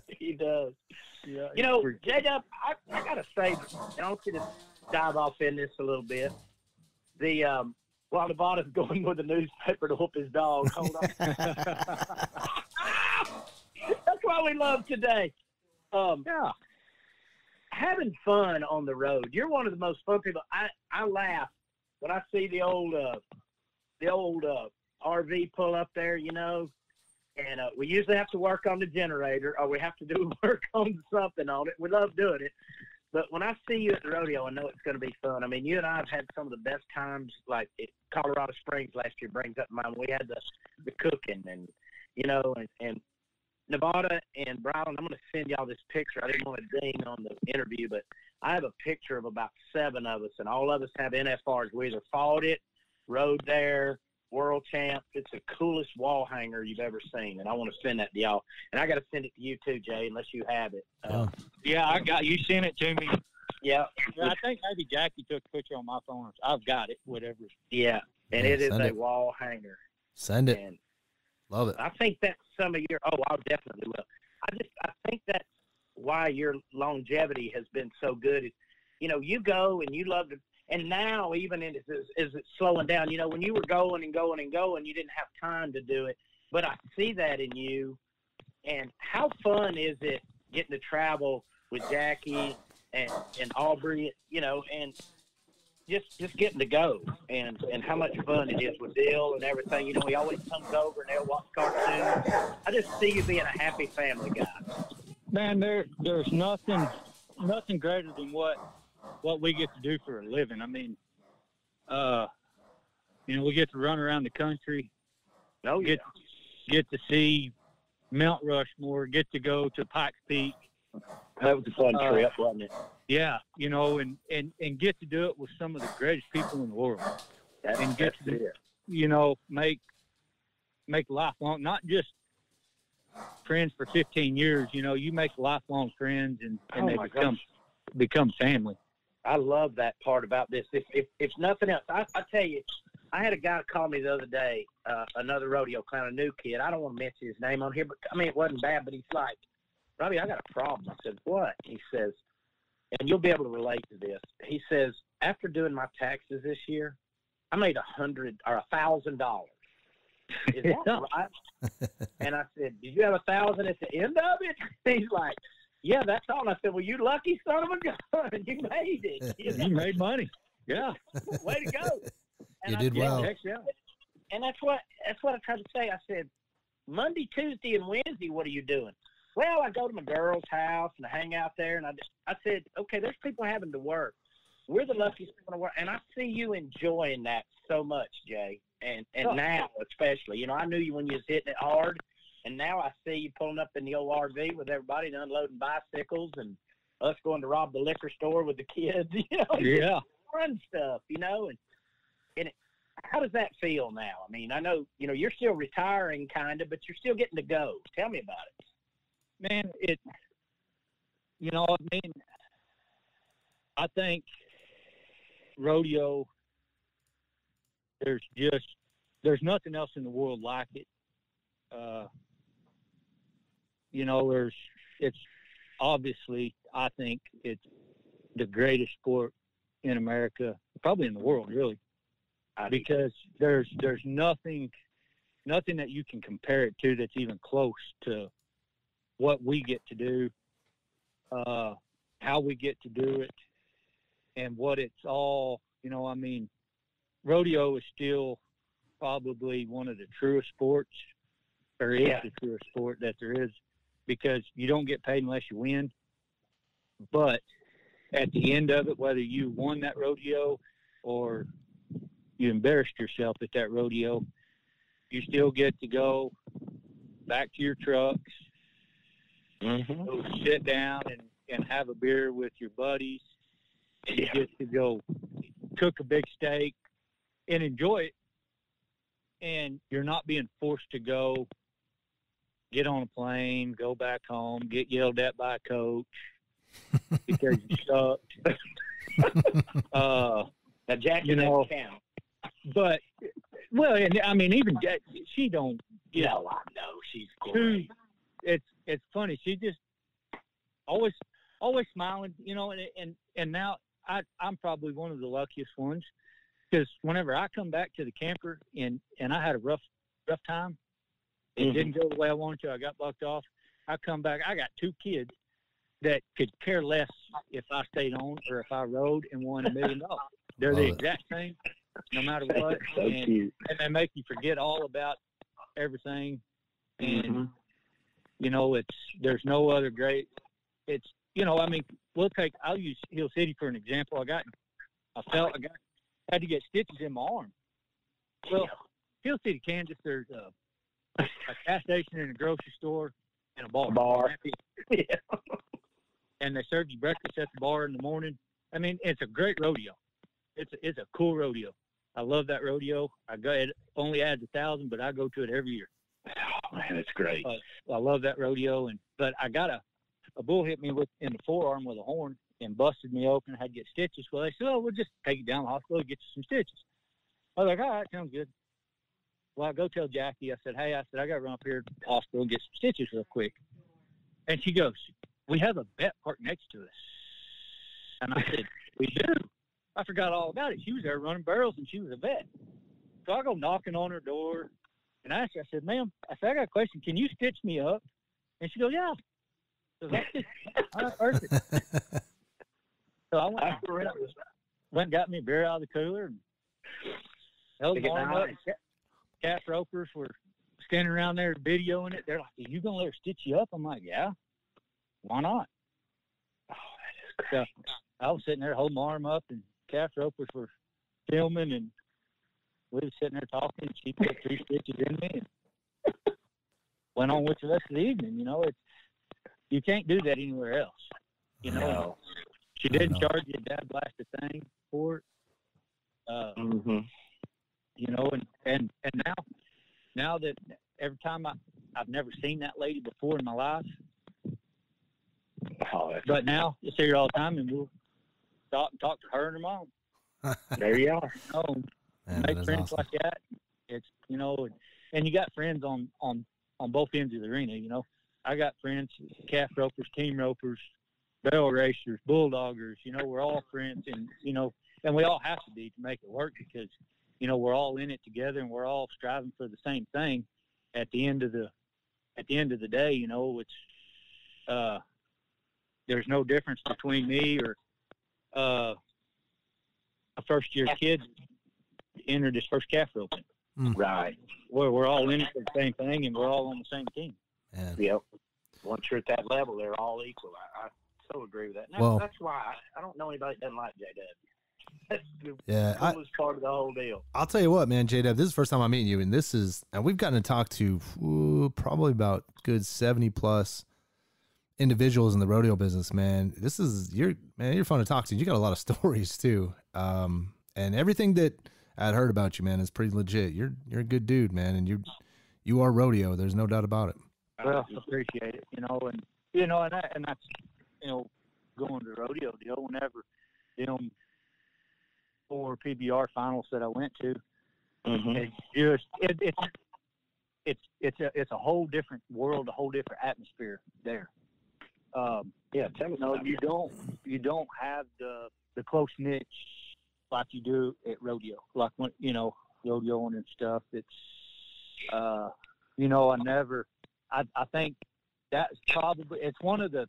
He does. Yeah. J-Dub, I got to say, I want you to dive off in this a little bit. While Nevada's going with the newspaper to whoop his dog. Hold on. That's why we love today. Yeah. Having fun on the road. You're one of the most fun people. I laugh when I see the old RV pull up there, and we usually have to work on the generator, or we have to do work on something on it. We love doing it. But when I see you at the rodeo, I know it's going to be fun. I mean, you and I have had some of the best times, like at Colorado Springs last year brings up to mind. We had the cooking and, and Nevada and Brylan, I'm going to send y'all this picture. I didn't want to ding on the interview, but I have a picture of about 7 of us, and all of us have NFRs. We either fought it, rode there, world champs. It's the coolest wall hanger you've ever seen, and I want to send that to y'all. And I got to send it to you too, Jay, unless you have it. Yeah, I got you. Sent it to me. Yeah. I think maybe Jackie took a picture on my phone. I've got it, whatever. Yeah, and it is a wall hanger. Send it. And love it. I think that's some of your – I definitely will. I think that's why your longevity has been so good. You go and you love to – and now, even as it's slowing down, when you were going and going and going, you didn't have time to do it. But I see that in you. And how fun is it getting to travel with Jackie and Aubrey, and just getting to go, and how much fun it is with Bill and everything. He always comes over and they'll watch cartoons. I just see you being a happy family guy. Man, there's nothing greater than what we get to do for a living. I mean, we get to run around the country. Oh, yeah. Get to see Mount Rushmore, get to go to Pikes Peak. That was a fun trip, wasn't it? Yeah, and get to do it with some of the greatest people in the world. And get to, make lifelong, not just friends for 15 years, you make lifelong friends and they become family. I love that part about this. If nothing else, I tell you, I had a guy call me the other day, another rodeo clown, a new kid. I don't want to mention his name on here, but it wasn't bad, but he's like, Robbie, I got a problem. I said, what? He says, and you'll be able to relate to this. He says, after doing my taxes this year, I made $100 or $1,000. Is that right? And I said, did you have 1,000 at the end of it? He's like, yeah, that's all. And I said, well, you lucky son of a gun. You made it. You made money. Yeah. Way to go. And you did well. And that's what I tried to say. I said, Monday, Tuesday, and Wednesday, what are you doing? Well, I go to my girl's house and I hang out there. And I said, okay, there's people having to work. We're the luckiest people in the world. And I see you enjoying that so much, Jay. And now especially. I knew you when you was hitting it hard. And now I see you pulling up in the old RV with everybody and unloading bicycles and us going to rob the liquor store with the kids, Yeah. Fun stuff, and how does that feel now? I mean, I know, you're still retiring kind of, but you're still getting to go. Tell me about it. Man, I think rodeo, there's nothing else in the world like it. It's obviously, I think it's the greatest sport in America, probably in the world, really, because there's nothing that you can compare it to that's even close to what we get to do, how we get to do it, and what it's all, rodeo is still probably one of the truest sports, or is the truest sport that there is, because you don't get paid unless you win. But at the end of it, whether you won that rodeo or you embarrassed yourself at that rodeo, you still get to go back to your trucks, go sit down and have a beer with your buddies, and you get to go cook a big steak and enjoy it. And you're not being forced to go get on a plane, go back home, get yelled at by a coach because you sucked. Now, Jackie doesn't count. But, well, and I mean, even Jackie, she don't. No, I know she's great. It's funny. She just always smiling, and now I'm probably one of the luckiest ones, because whenever I come back to the camper and I had a rough time, it didn't go the way I wanted to, I got bucked off, I come back, I got 2 kids that could care less if I stayed on or if I rode and won $1 million. They're the exact same, no matter what. So cute. And they make you forget all about everything. And, there's no other great. It's I'll use Hill City for an example. I had to get stitches in my arm. Well, Hill City, Kansas, there's a gas station and a grocery store and a bar. Yeah. And they serve you breakfast at the bar in the morning. I mean, it's a great rodeo. It's a cool rodeo. I love that rodeo. It only adds 1,000, but I go to it every year. Oh man, that's great. I love that rodeo, but I got a bull hit me in the forearm with a horn and busted me open. I had to get stitches. Well, they said, "Oh, we'll just take you down to the hospital and get you some stitches." I was like, "All right, sounds good." Well, I go tell Jackie. I said, "Hey, I got to run up here to the hospital and get some stitches real quick." And she goes, "We have a vet parked next to us." And I said, "We do." I forgot all about it. She was there running barrels, and she was a vet. So I go knocking on her door, and I asked her, I said, "Ma'am," I said, "I got a question. Can you stitch me up?" And she goes, "Yeah." So I was perfect. So I went and got me a beer out of the cooler and held the arm up. Calf ropers were standing around there videoing it. They're like, "Are you going to let her stitch you up?" I'm like, "Yeah, why not?" Oh, that is great. So I was sitting there holding my arm up, and calf ropers were filming, and we were sitting there talking. She put 3 stitches in me and went on with the rest of the evening. You can't do that anywhere else. No. She didn't charge you a dad blast a thing for it. And now that every time I've never seen that lady before in my life. But now you see her all the time, and we'll stop and talk to her and her mom. There you are. Make friends awesome. Like that. It's and you got friends on both ends of the arena. I got friends, calf ropers, team ropers, barrel racers, bulldoggers. We're all friends, and and we all have to be to make it work because we're all in it together, and we're all striving for the same thing. At the end of the day, it's there's no difference between me or a first-year kid entered his first calf roping. Right. We're all in it for the same thing, and we're all on the same team. Man. Yep. Once you're at that level, they're all equal. I so agree with that. And that's why I don't know anybody that doesn't like JW. That's the coolest part of the whole deal. I'll tell you what, man, JW, this is the first time I'm meeting you, and we've gotten to talk to probably about good 70 plus individuals in the rodeo business, man. You're fun to talk to. You got a lot of stories too. And everything that I'd heard about you, man, is pretty legit. You're a good dude, man. And you are rodeo. There's no doubt about it. Well, appreciate it, and that's, going to the rodeo deal whenever them 4 PBR finals that I went to, it's a whole different world, a whole different atmosphere there. Tell me you don't have the close knit like you do at rodeo, like when rodeoing and stuff. It's I think that's probably it's one of the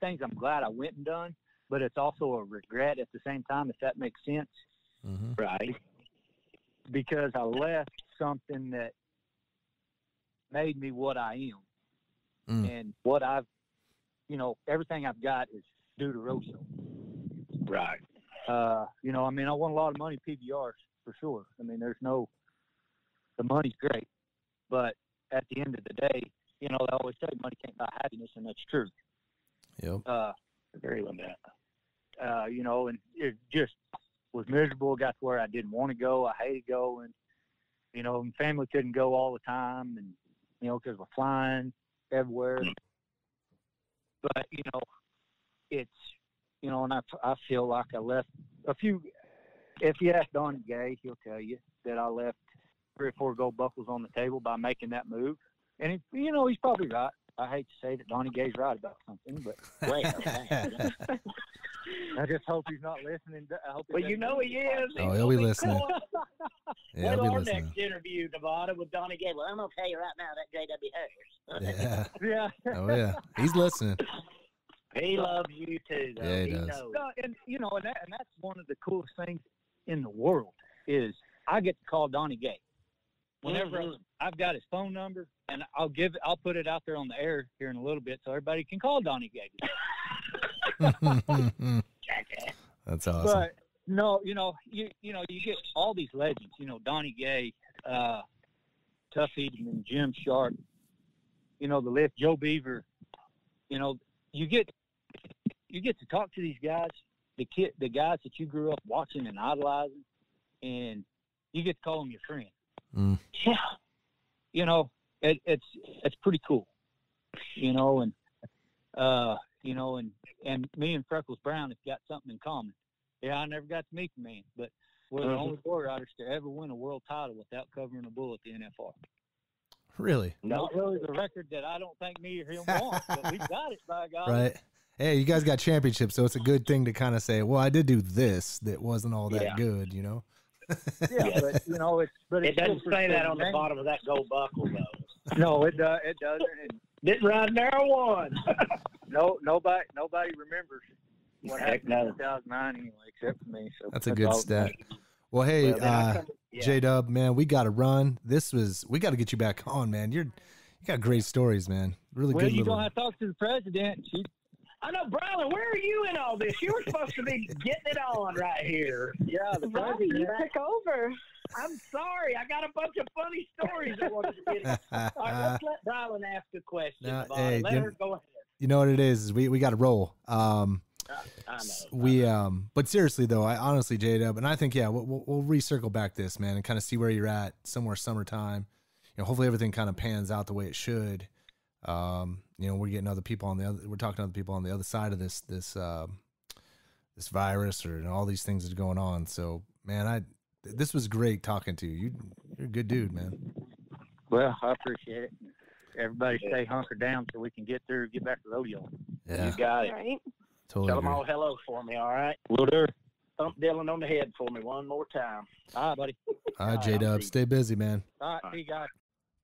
things I'm glad I went and done, but it's also a regret at the same time, if that makes sense. Mm-hmm. Right. Because I left something that made me what I am, and what I've everything I've got is due to rodeo. Right. I won a lot of money PBRs for sure. The money's great, but at the end of the day, they always say money can't buy happiness, and that's true. Yep. Agree with that. And it just was miserable. Got to where I didn't want to go. I hated going. And family couldn't go all the time, and because we're flying everywhere. But it's and I feel like I left a few. If you ask Donnie Gay, he'll tell you that I left 3 or 4 gold buckles on the table by making that move. And he's probably right. I hate to say that Donnie Gay's right about something, but wait, I just hope he's not listening. I hope he is. Oh, he'll be listening. Yeah, he'll be listening. Our next interview, Nevada, with Donnie Gay. Well, I'm gonna tell you right now that JW Harris. Yeah. Oh yeah, he's listening. He loves you too, though. Yeah, he does. knows. And that's one of the coolest things in the world is I get to call Donnie Gay. Whenever I've got his phone number, and I'll put it out there on the air here in a little bit so everybody can call Donnie Gay. That's awesome. But no, you get all these legends. Donnie Gay, Tuff Eaton, Jim Sharp. The lift, Joe Beaver. You get to talk to these guys, the guys that you grew up watching and idolizing, and you get to call them your friend. Yeah, it's pretty cool. And me and Freckles Brown have got something in common. Yeah, I never got to meet the man, but we're the only bull riders to ever win a world title without covering a bull at the NFR. Really? Not really the record that I don't think me or him want, but we got it, by God. Right. Hey, you guys got championships, so it's a good thing to kind of say, well, I did do this that wasn't all that good, Yeah, but it doesn't say that on the bottom of that gold buckle, though. No, it doesn't. Didn't ride narrow one. Nobody remembers what happened in 2009 anyway, except for me. So that's a good stat. Well, hey, J-Dub, man, we got to run. We got to get you back on, man. You got great stories, man. Really good. Well, you're going to have to talk to the president. I know, Brylan, where are you in all this? You were supposed to be getting it on right here. Yeah, the Robbie, president. you took over. I'm sorry. I got a bunch of funny stories I wanted to get in. All right, let's let Brylan ask a question. No, Let her go ahead. You know what it is we got to roll. I know. But seriously though, I honestly, J-Dub, and I think we'll recircle back this, man, and kind of see where you're at somewhere summertime. Hopefully everything kind of pans out the way it should. We're getting other people we're talking to other people on the other side of this virus or all these things that are going on. So, man, this was great talking to you. You're a good dude, man. Well, I appreciate it. Everybody stay hunkered down so we can get back to rodeo. Yeah. You got it. Right. Totally. Tell them all hello for me, all right? Will do. Thump Dylan on the head for me one more time. All right, buddy. All right, J-Dub, stay busy, man. All right, see you guys.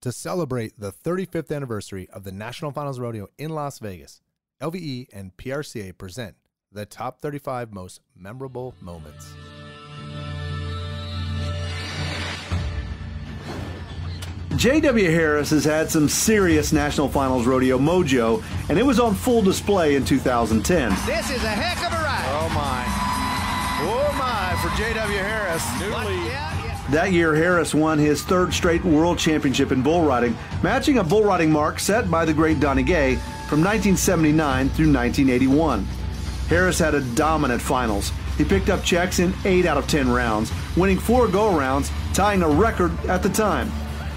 To celebrate the 35th anniversary of the National Finals Rodeo in Las Vegas, LVE and PRCA present the top 35 most memorable moments. J.W. Harris has had some serious National Finals Rodeo mojo, and it was on full display in 2010. This is a heck of a ride. Oh my for J.W. Harris. That year, Harris won his third straight world championship in bull riding, matching a bull riding mark set by the great Donnie Gay from 1979 through 1981. Harris had a dominant finals. He picked up checks in 8 out of 10 rounds, winning 4 go-arounds, tying a record at the time.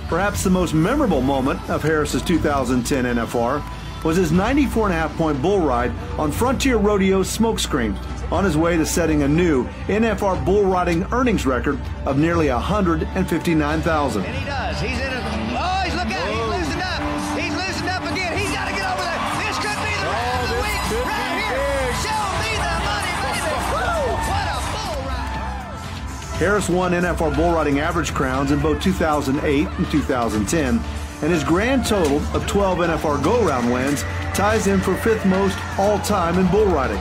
Perhaps the most memorable moment of Harris's 2010 NFR was his 94.5-point bull ride on Frontier Rodeo's Smokescreen, on his way to setting a new NFR bull riding earnings record of nearly $159,000. And he does. He's in it. Oh, he's looking out. He's loosened up. He's loosened up again. He's got to get over there. This could be the ride of the week. Right here. Show me the money, baby. Woo! What a bull ride. Harris won NFR bull riding average crowns in both 2008 and 2010, and his grand total of 12 NFR go-round wins ties him for 5th most all-time in bull riding.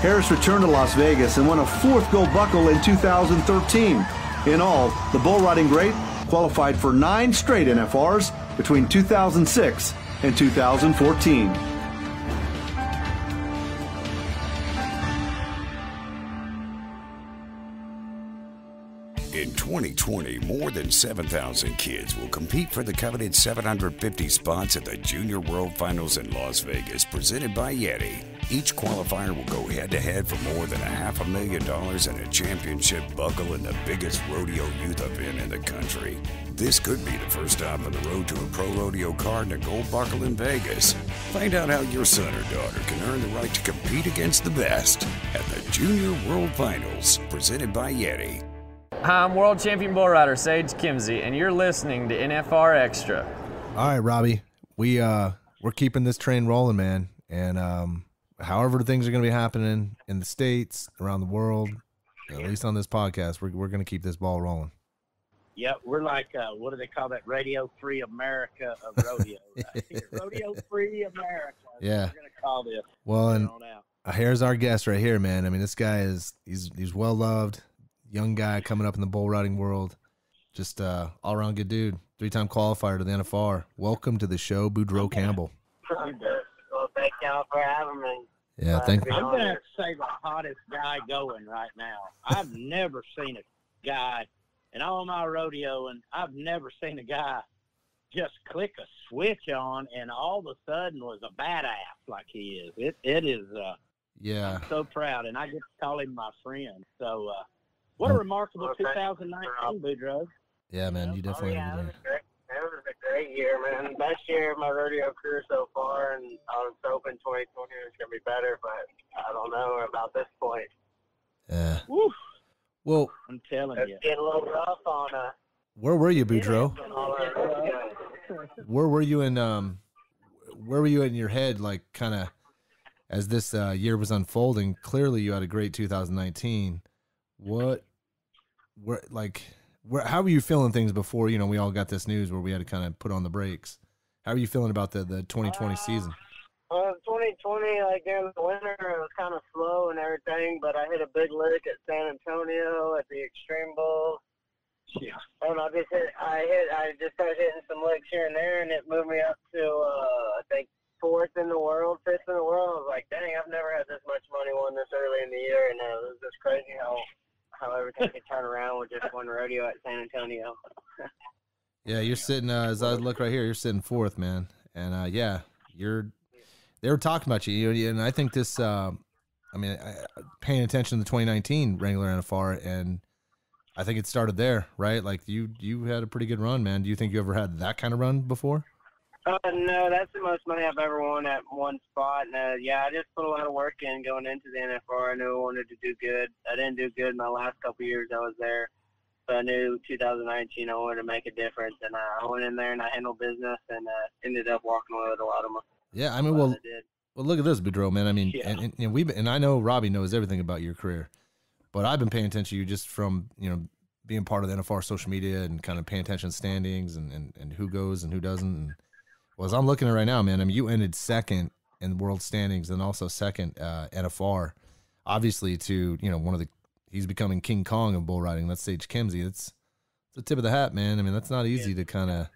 Harris returned to Las Vegas and won a 4th gold buckle in 2013. In all, the bull riding great qualified for 9 straight NFRs between 2006 and 2014. In 2020, more than 7,000 kids will compete for the coveted 750 spots at the Junior World Finals in Las Vegas, presented by Yeti. Each qualifier will go head-to-head for more than $500,000 and a championship buckle in the biggest rodeo youth event in the country. This could be the first stop on the road to a pro rodeo card and a gold buckle in Vegas. Find out how your son or daughter can earn the right to compete against the best at the Junior World Finals, presented by Yeti. Hi, I'm world champion bull rider Sage Kimsey, and you're listening to NFR Extra. All right, Robbie, we're keeping this train rolling, man, and however things are going to be happening in the States, around the world, at least on this podcast, we're going to keep this ball rolling. Yep, we're like, what do they call that? Radio Free America of rodeo. Right? Rodeo Free America. Yeah. We're going to call this. Well, and here's our guest right here, man. I mean, this guy he's well-loved, young guy coming up in the bull riding world. Just all-around good dude. 3-time qualifier to the NFR. Welcome to the show, Boudreaux Campbell. Well, thank y'all for having me. Yeah, thank you. I'm going to have to say the hottest guy going right now. I've never seen a guy in all my rodeo, and I've never seen a guy just click a switch on and all of a sudden was a badass like he is. It is, yeah. I'm so proud, and I get to call him my friend. So, what a remarkable 2019, Boudreaux. Yeah, man, you definitely have a good year. It was a great year, man. Best year of my rodeo career so far, and I was hoping 2020 was going to be better, but I don't know about this point. Yeah. Woo. Well, I'm telling you. It's getting a little rough on where were you, Boudreaux? Where were you in your head, like, kind of, as this year was unfolding? Clearly you had a great 2019. How were you feeling things before, we all got this news where we had to kind of put on the brakes? How are you feeling about the 2020 season? 2020, like during the winter, it was kind of slow and everything, but I hit a big lick at San Antonio at the Extreme Bowl. Yeah. And I just started hitting some licks here and there, and it moved me up to, I think, 4th in the world, 5th in the world. I was like, dang, I've never had this much money won this early in the year, and it was just crazy how everything could turn around with just one rodeo at San Antonio. Yeah, you're sitting, as I look right here, you're sitting 4th, man. And, they were talking about you, and I think this, paying attention to the 2019 Wrangler NFR, and I think it started there, right? Like, you had a pretty good run, man. Do you think you ever had that kind of run before? No, that's the most money I've ever won at one spot. And, I just put a lot of work in going into the NFR. I knew I wanted to do good. I didn't do good in my last couple of years I was there. So I knew 2019 I wanted to make a difference. And I went in there and I handled business and ended up walking away with a lot of money. Yeah, well, look at this, Boudreaux, man. I mean, yeah. and I know Robbie knows everything about your career, but I've been paying attention to you just from, being part of the NFR social media and kind of paying attention to standings and who goes and who doesn't. And, well, as I'm looking at it right now, man, I mean, you ended 2nd in world standings and also 2nd NFR, obviously to, he's becoming King Kong of bull riding. That's Sage Kimzey. It's the tip of the hat, man. I mean, that's not easy to kind of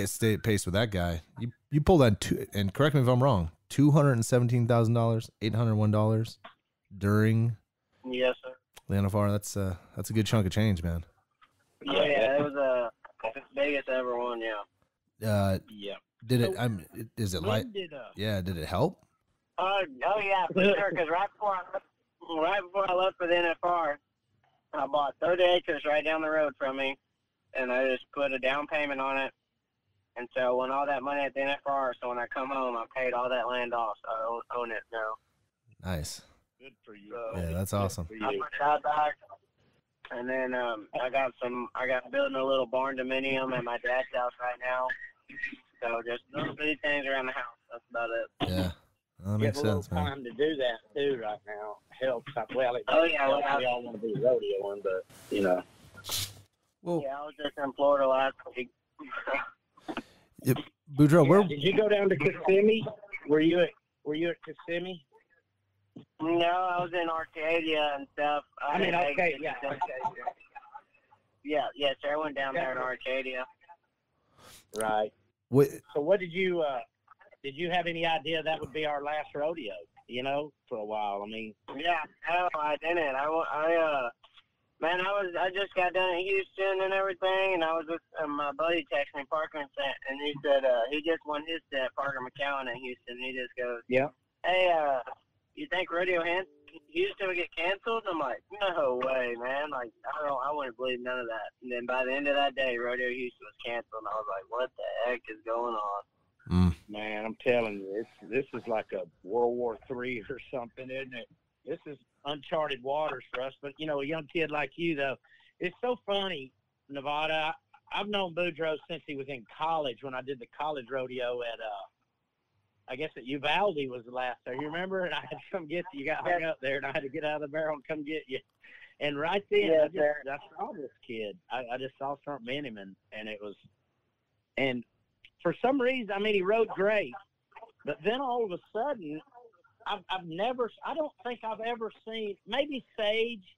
stay at pace with that guy. You pulled that, and correct me if I'm wrong, $217,000, $801 during yes, sir. the NFR. That's a good chunk of change, man. Yeah, it was the biggest ever one, yeah. Did it? Is it like? Did it help? Oh yeah, for sure. Because right before I left for the NFR, I bought 30 acres right down the road from me, and I just put a down payment on it. And so I won all that money at the NFR. So when I come home, I paid all that land off. So I own it now. Nice. Good for you. So, yeah, that's awesome. I put that back. And then I got building a little barn dominium at my dad's house right now. So just little bitty things around the house. That's about it. Yeah, that makes sense, man. Time to do that too right now helps. Well, we all want to be rodeoing, but Well, yeah, I was just in Florida last week. Boudreaux, where did you go down to Kissimmee? Were you at Kissimmee? No, I was in Arcadia and stuff. Arcadia. Yeah, sir. I went down there in Arcadia. Right. So what did you have any idea that would be our last rodeo, for a while? I mean. Yeah, no, I didn't. I just got done in Houston and everything, and I was with my buddy texted me, Parker, and he said he just won his set, Parker McCowan in Houston. He just goes, yeah. Hey, you think Rodeo Houston would get canceled? I'm like, no way, man. Like, I wouldn't believe none of that. And then by the end of that day, Rodeo Houston was canceled, and I was like, what the heck is going on? Man, I'm telling you, this is like a World War III or something, isn't it? This is uncharted waters for us. But, a young kid like you, though, it's so funny, Nevada. I've known Boudreaux since he was in college when I did the college rodeo at I guess at Uvalde was the last time. You remember? And I had to come get you. You got hung up there, and I had to get out of the barrel and come get you. And right then, I saw this kid. I just saw something in him, and it was – and for some reason, he rode great. But then all of a sudden, I don't think I've ever seen – maybe Sage,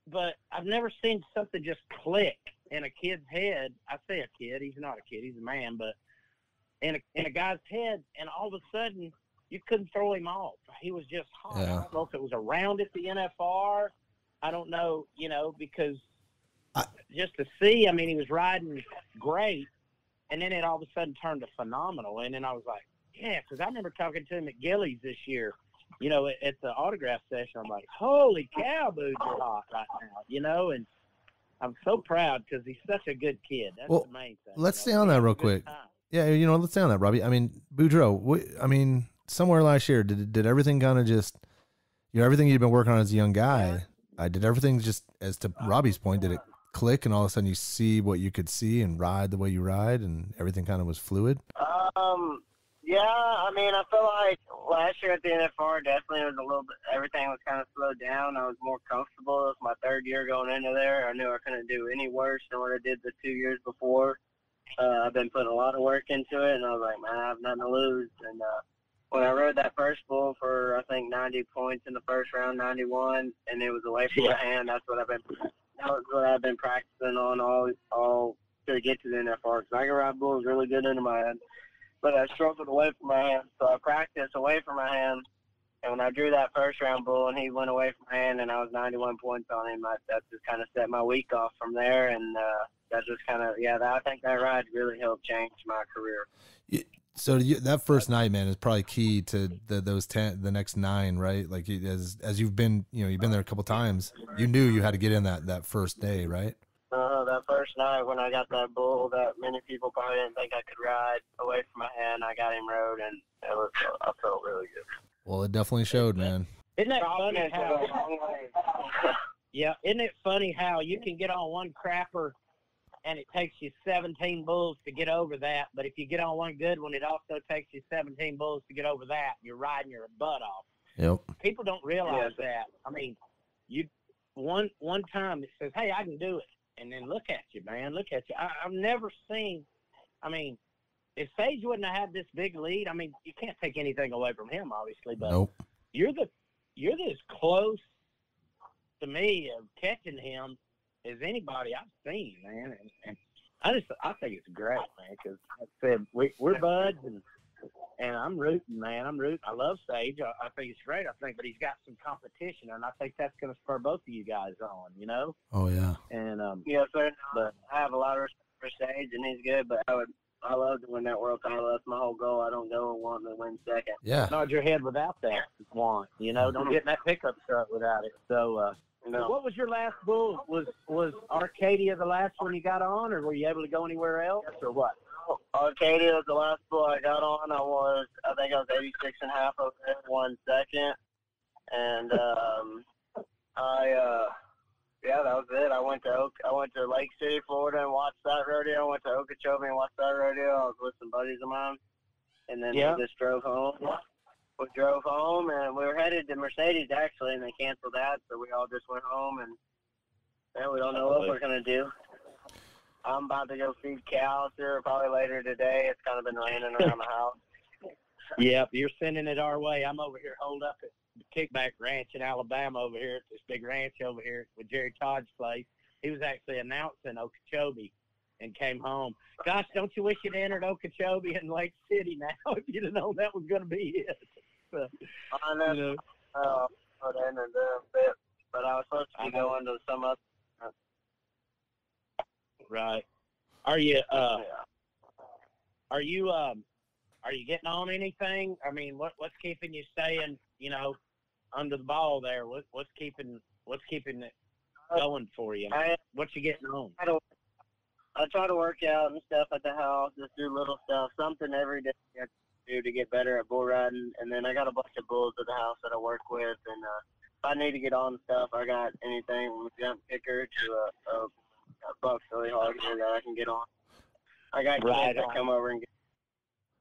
but I've never seen something just click in a kid's head. I say a kid. He's not a kid. He's a man, but – in a guy's head, and all of a sudden you couldn't throw him off. He was just hot. Yeah. I don't know if it was around at the NFR. I don't know, because just to see, I mean, he was riding great, and then it all of a sudden turned to phenomenal. And then I was like, yeah, because I remember talking to him at Gillies this year, at the autograph session. I'm like, holy cow, Boudreaux, you're hot right now, and I'm so proud because he's such a good kid. That's the main thing. Let's stay on that real quick. Yeah, let's stay on that, Robbie. I mean, Boudreaux, somewhere last year, did everything kind of just, everything you've been working on as a young guy, did everything just, as to Robbie's point, did it click and all of a sudden you see what you could see and ride the way you ride and everything kind of was fluid? Yeah, I mean, I feel like last year at the NFR, definitely was a little bit, everything was kind of slowed down. I was more comfortable. It was my third year going into there. I knew I couldn't do any worse than what I did the 2 years before. I've been putting a lot of work into it, and I was like, man, I have nothing to lose. And when I rode that first bull for, I think, 90 points in the first round, 91, and it was away from my hand, that was what I've been practicing on all to get to the NFR. Because I can ride bulls really good into my hand, but I struggled away from my hand. So I practiced away from my hand, and when I drew that first round bull and he went away from my hand and I was 91 points on him, that just kind of set my week off from there. And that just kind of, I think that ride really helped change my career. So that first night, man, is probably key to the next 9, right? Like as you've been, you've been there a couple times. You knew you had to get in that first day, right? That first night when I got that bull that many people probably didn't think I could ride away from my hand, I got him rode, and I felt really good. Well, it definitely showed, man. Isn't that funny how? Yeah, isn't it funny how you can get on one crapper and it takes you 17 bulls to get over that, but if you get on one good one, it also takes you 17 bulls to get over that. You're riding your butt off. Yep. People don't realize that. I mean, one time it says, hey, I can do it. And then look at you, man. Look at you. I've never seen, if Sage wouldn't have had this big lead, you can't take anything away from him, obviously, but nope. You're as close to me of catching him as anybody I've seen, man. And I think it's great, man, because like I said, we're buds, and I'm rooting, man. I'm rooting. I love Sage. I think it's great, but he's got some competition, and I think that's going to spur both of you guys on, Oh, yeah. And, yes, sir. But I have a lot of respect for Sage, and he's good, but I love to win that world title. That's my whole goal. I don't go and want to win second. Yeah. Nod your head without that want, Don't get in that pickup truck without it. So, no. What was your last bull? Was Arcadia the last one you got on, or were you able to go anywhere else, or what? Arcadia was the last bull I got on. I think I was 86.5 over there, 1 second. And that was it. I went to Lake City, Florida, and watched that rodeo. I went to Okeechobee and watched that rodeo. I was with some buddies of mine, and then we just drove home. We drove home, and we were headed to Mercedes actually, and they canceled that, so we all just went home, and we don't know what we're gonna do. I'm about to go feed cows here probably later today. It's kind of been raining around the house. Yep, you're sending it our way. I'm over here holed up at the Kickback Ranch in Alabama over here at this big ranch over here with Jerry Todd's place. He was actually announcing Okeechobee and came home. Gosh, don't you wish you'd entered Okeechobee and Lake City now if you'd have known that was going to be it. So, I know. But I was supposed to be going to some other. Right. Are you getting on anything? What's keeping you staying, under the ball there? What's keeping it going for you? What you getting on? I try to work out and stuff at the house, just do little stuff, something every day I do to get better at bull riding. And then I got a bunch of bulls at the house that I work with, and if I need to get on stuff, I got anything from a jump kicker to a buck silly hog here that I can get on. I got kids that come over and get.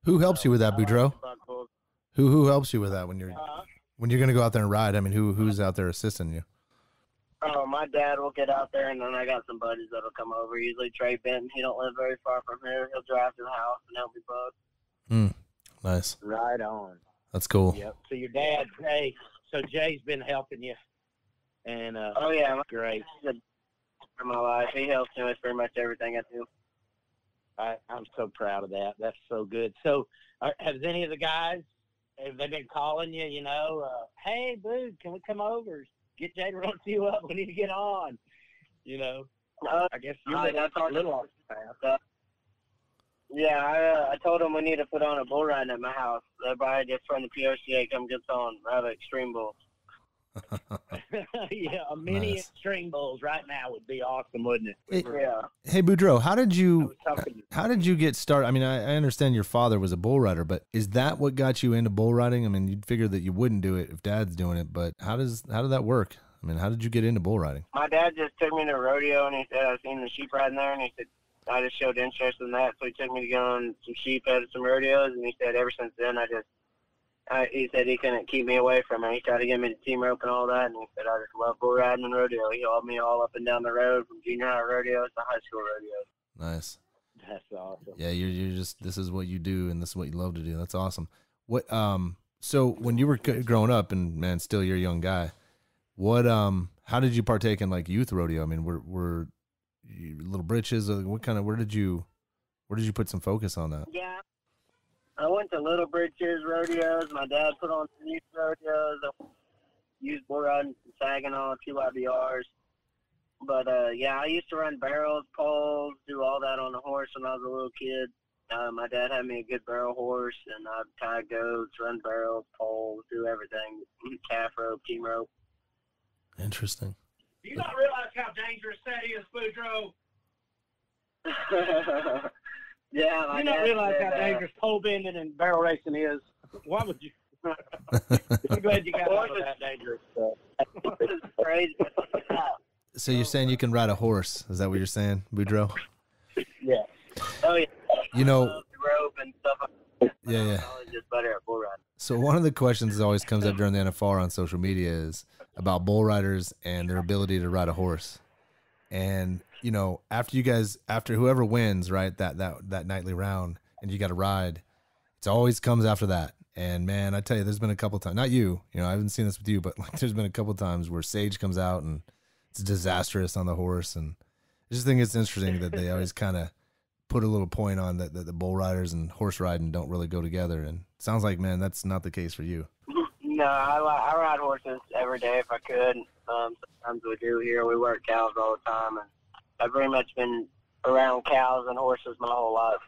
Who helps you with that, Boudreaux? Who helps you with that when you're going to go out there and ride? Who's out there assisting you? Oh, my dad will get out there, and then I got some buddies that'll come over. Usually Trey Benton. He don't live very far from here. He'll drive to the house and help me buck. Nice. Right on. That's cool. Yep. So your dad, Jay. So Jay's been helping you, and oh yeah, great. For my life, he helps me with pretty much everything I do. I'm so proud of that. That's so good. So, has any of the guys Have they been calling you, hey, boo, can we come over? Get Jay to run you up. We need to get on. I guess you're a little off the path. Yeah, I told them we need to put on a bull riding at my house. Everybody just from the PRCA come get on rather extreme bulls. Yeah, a mini extreme bulls right now would be awesome, wouldn't it? Yeah. Hey, Boudreaux, how did you get started? I mean, I understand your father was a bull rider, but is that what got you into bull riding? I mean, you'd figure that you wouldn't do it if Dad's doing it, but how did that work? I mean, how did you get into bull riding? My dad just took me to a rodeo, and he said I seen the sheep riding there, and he said I just showed interest in that, so he took me to go on some sheep at some rodeos, and he said ever since then he said he couldn't keep me away from it. He tried to get me to team rope and all that, and he said I just love bull riding and rodeo. He hauled me all up and down the road from junior high rodeos to high school rodeos. Nice. That's awesome. Yeah, you're just, this is what you do, and this is what you love to do. That's awesome. What so when you were growing up, and man, still you're a young guy, what how did you partake in like youth rodeo? I mean, were you little britches? What kind of where did you put some focus on that? Yeah. I went to Little Britches rodeos. My dad put on some youth rodeos. I used bull riding in Saginaw, TYBRs. But, yeah, I used to run barrels, poles, do all that on the horse when I was a little kid. My dad had me a good barrel horse, and I'd tie goats, run barrels, poles, do everything, calf rope, team rope. Interesting. Do you not realize how dangerous that is, Boudreaux? Yeah, you don't realize how dangerous pole bending and barrel racing is. Why would you? I'm glad you got out of that dangerous stuff. This is crazy. So you're saying you can ride a horse? Is that what you're saying, Boudreaux? Yeah. Oh yeah. Rope and stuff. Yeah. I was just better at bull riding. So one of the questions that always comes up during the NFR on social media is about bull riders and their ability to ride a horse. And after whoever wins, right, that nightly round, and you got to ride, it always comes after that. And man, I tell you, there's been a couple times, not you, I haven't seen this with you, but like there's been a couple times where Sage comes out and it's disastrous on the horse, and I just think it's interesting that they always kind of put a little point on that the bull riders and horse riding don't really go together. And it sounds like, man, that's not the case for you. No, I ride horses every day if I could. Sometimes we do here. We work cows all the time, and I've pretty much been around cows and horses my whole life.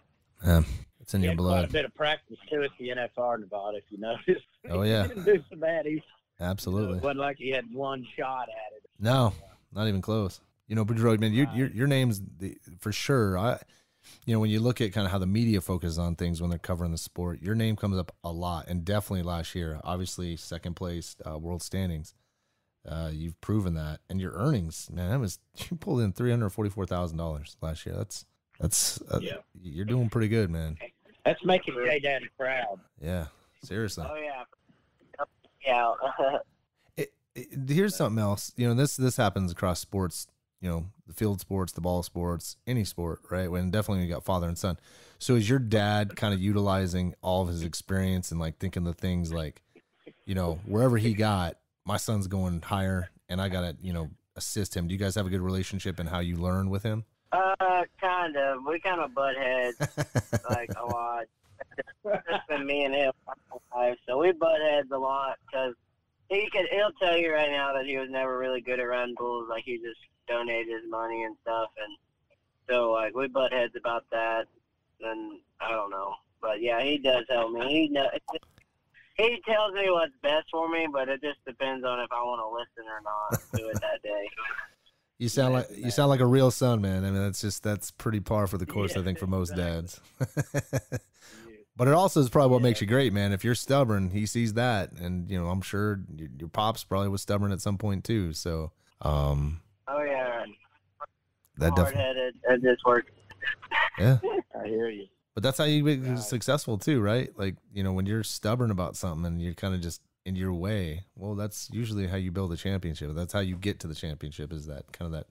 Yeah, it's in your blood. Quite a bit of practice too at the NFR Nevada, if you notice. Oh yeah. He didn't do so bad. Absolutely. It wasn't like he had one shot at it. No, not even close. Boudreaux, man, your name's for sure. When you look at kind of how the media focuses on things when they're covering the sport, your name comes up a lot, and definitely last year, obviously second place world standings. You've proven that, and your earnings, man, you pulled in $344,000 last year. That's you're doing pretty good, man. That's making Jay Daddy proud. Yeah, seriously. Oh yeah. Here's something else. This happens across sports. The field sports, the ball sports, any sport, right? When definitely you got father and son. So is your dad kind of utilizing all of his experience and like thinking the things like, wherever he got, my son's going higher and I got to, assist him. Do you guys have a good relationship in how you learn with him? Kind of. We kind of butt heads like a lot. It's been me and him my whole life. So we butt heads a lot because he'll tell you right now that he was never really good at riding bulls. Like he just donated his money and stuff, and so like we butt heads about that, and I don't know, but yeah, he does help me. He tells me what's best for me, but it just depends on if I want to listen or not to it that day. You sound like a real son, man. I mean, that's pretty par for the course, I think, for most dads. But it also is probably what makes you great, man. If you're stubborn, he sees that, and I'm sure your pops probably was stubborn at some point too. So, oh yeah, that hard-headed. It just works. Yeah, I hear you. But that's how you get successful too, right? Like when you're stubborn about something and you're kind of just in your way. Well, that's usually how you build a championship. That's how you get to the championship. Is that kind of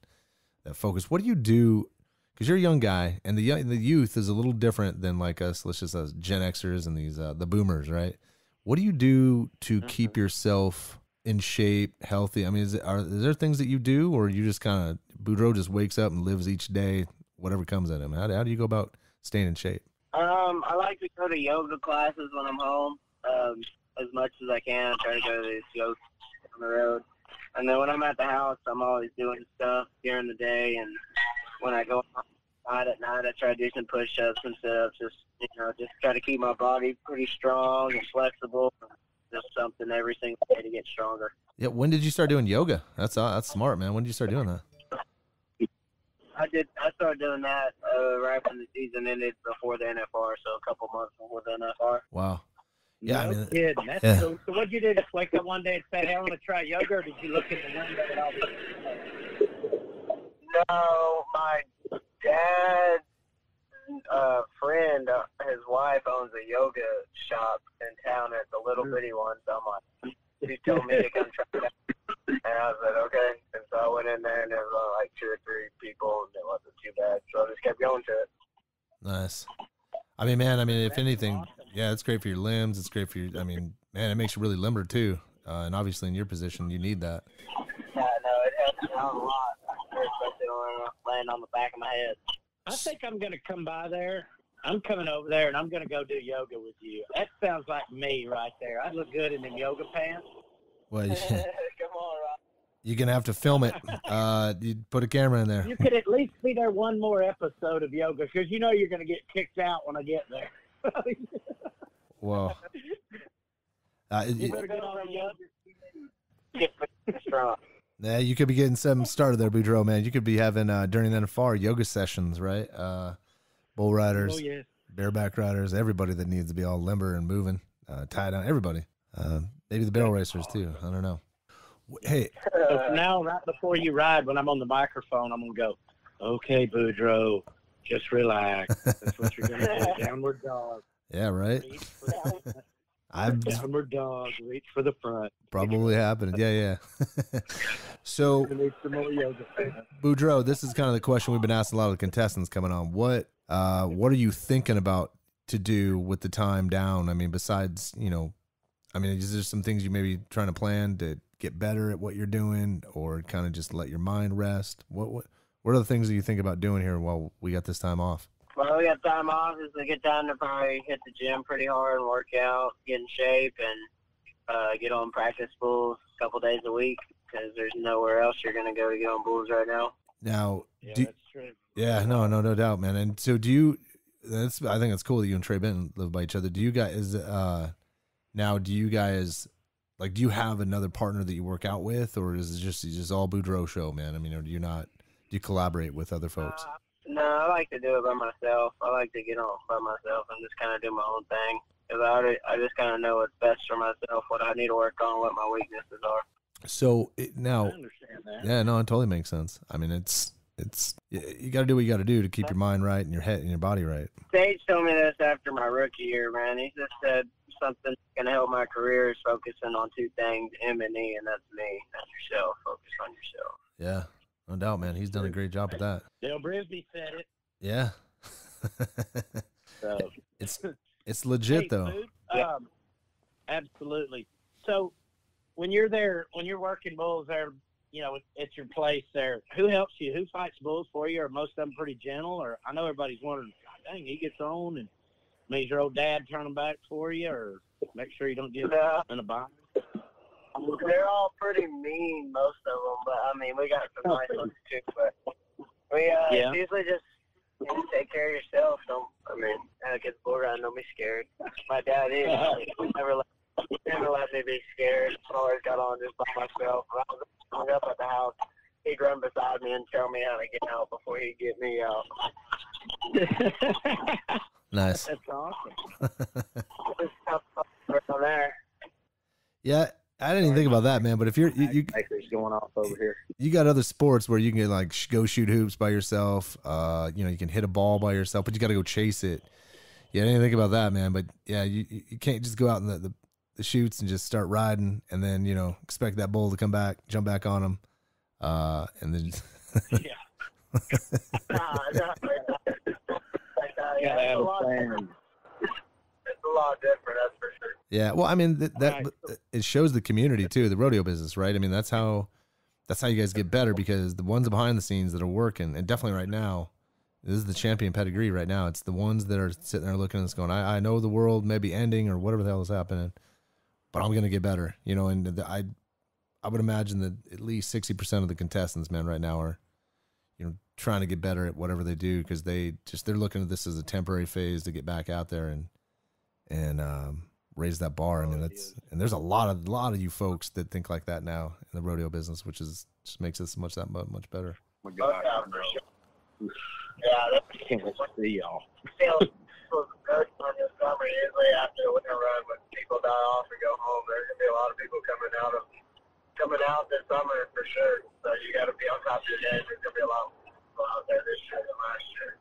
that focus? What do you do? Because you're a young guy, and the youth is a little different than like us. Let's just as Gen Xers and these the boomers, right? What do you do to keep yourself in shape, healthy? I mean, is there things that you do, or you just kind of Boudreaux just wakes up and lives each day, whatever comes at him? How do you go about staying in shape? I like to go to yoga classes when I'm home. as much as I can. I try to go to these shows on the road. And then when I'm at the house, I'm always doing stuff during the day. And when I go outside at night, I try to do some push-ups and sit-ups. Just try to keep my body pretty strong and flexible. Just something every single day to get stronger. Yeah. When did you start doing yoga? That's smart, man. When did you start doing that? I started doing that right when the season ended before the NFR, so a couple months before the NFR. Wow. Yeah, no kidding. That's cool. So what'd you do? Just wake up one day and say, hey, I want to try yoga, or did you look in the window and all No, my dad's friend, his wife owns a yoga shop in town. It's a little bitty one, so I'm like, she told me to come try that. And I was like, okay. And so I went in there, and there was like 2 or 3 people, and it wasn't too bad. So I just kept going to it. Nice. I mean, man, if anything, yeah, it's great for your limbs. It's great for your, man, it makes you really limber too. And obviously in your position, you need that. Yeah, no, it helps me out a lot, especially when I'm laying on the back of my head. I think I'm going to come by there. I'm coming over there, and I'm going to go do yoga with you. That sounds like me right there. I look good in them yoga pants. Well, Come on, Rob. you're going to have to film it. You put a camera in there. You could at least be there one more episode of yoga, because you know you're going to get kicked out when I get there. Well, you better get on yoga. Get strong. Yeah, you could be getting something started there, Boudreaux, man. You could be having, during the NFR, yoga sessions, right? Bull riders, Oh, yeah. bareback riders, everybody that needs to be all limber and moving, tied down, everybody. Maybe the barrel racers, too. I don't know. Hey. So now, right before you ride, when I'm on the microphone, I'm going to go, okay, Boudreaux, just relax. That's what you're going to do. Downward dog. Yeah, right? Downward dog. Reach for the front. Probably happening. Yeah. So, Need some more yoga. Boudreaux, this is kind of the question we've been asking a lot of the contestants coming on. What are you thinking about to do with the time down? I mean, besides, is there some things you may be trying to plan to get better at what you're doing, or kind of just let your mind rest? What are the things that you think about doing here while we got this time off? Well, we got time off. It's a good time to probably hit the gym pretty hard and work out, get in shape, and get on practice bulls a couple days a week, because there's nowhere else you're going to go to get on bulls right now. Now, that's true. Yeah, no doubt, man. And so I think it's cool that you and Trey Benton live by each other. Do you guys, do you have another partner that you work out with, or is it just all Boudreaux show, man? I mean, or do you collaborate with other folks? No, I like to do it by myself. I like to get on by myself and just kind of do my own thing. Because I just kind of know what's best for myself, what I need to work on, what my weaknesses are. So now, I understand that. Yeah, no, it totally makes sense. I mean, it's you got to do what you got to do to keep your mind right and your head and your body right. Sage told me this after my rookie year, man. He just said something that's going to help my career is focusing on 2 things, M and E, and that's me. That's yourself. Focus on yourself. Yeah, no doubt, man. He's done a great job with that. Dale Brisby said it. Yeah. So it's legit, hey, though. Absolutely. So when you're there, when you're working bulls there, it's your place there. Who helps you? Who fights bulls for you? Are most of them pretty gentle? Or I know everybody's wondering, God dang, he gets on and makes your old dad turn them back for you, or make sure you don't get in a bind. They're all pretty mean, most of them. But I mean, we got some nice ones too. But we usually just take care of yourself. Get the bull riding, don't be scared. My dad is. Never let me be scared. I always got on just by myself. When I was hung up at the house, he'd run beside me and tell me how to get out before he'd get me out. Nice. That's awesome. From there. Yeah, I didn't even think about that, man. But if you going off over here, you got other sports where you can go shoot hoops by yourself. You can hit a ball by yourself, but you got to go chase it. Yeah, I didn't think about that, man. But yeah, you can't just go out in the shoots and just start riding and then expect that bull to come back, jump back on him, and then It's a lot different, that's for sure. Yeah, well, I mean that it shows the community too, the rodeo business, right? I mean that's how you guys get better, because the ones behind the scenes that are working, and definitely right now, this is the champion pedigree right now. It's the ones that are sitting there looking at us going, I know the world may be ending or whatever the hell is happening, but I'm going to get better, and I would imagine that at least 60% of the contestants, man, right now are, trying to get better at whatever they do, because they're looking at this as a temporary phase to get back out there and raise that bar. I mean, and there's a lot of you folks that think like that now in the rodeo business, which just makes us much better. Oh my God. Yeah, I can't wait to see y'all. Summer, usually after the winter run, when people die off and go home, there's gonna be a lot of people coming out this summer for sure. So you got to be on top of your game. There's gonna be a lot of people out there this year than last year.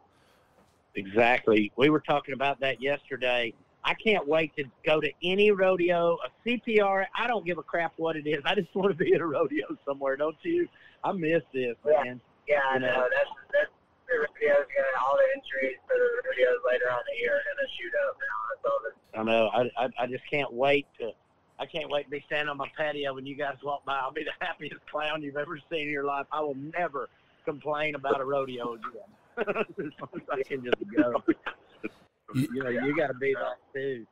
Exactly. We were talking about that yesterday. I can't wait to go to any rodeo, a CPR. I don't give a crap what it is. I just want to be at a rodeo somewhere, don't you? I miss this, man. Yeah, I know. That's the rodeos. All the injuries for the rodeos later on in the year are going to shoot up now. That's all this. I know. I just can't wait to. I can't wait to be standing on my patio when you guys walk by. I'll be the happiest clown you've ever seen in your life. I will never complain about a rodeo again. As long as I can just go. You got to be that too.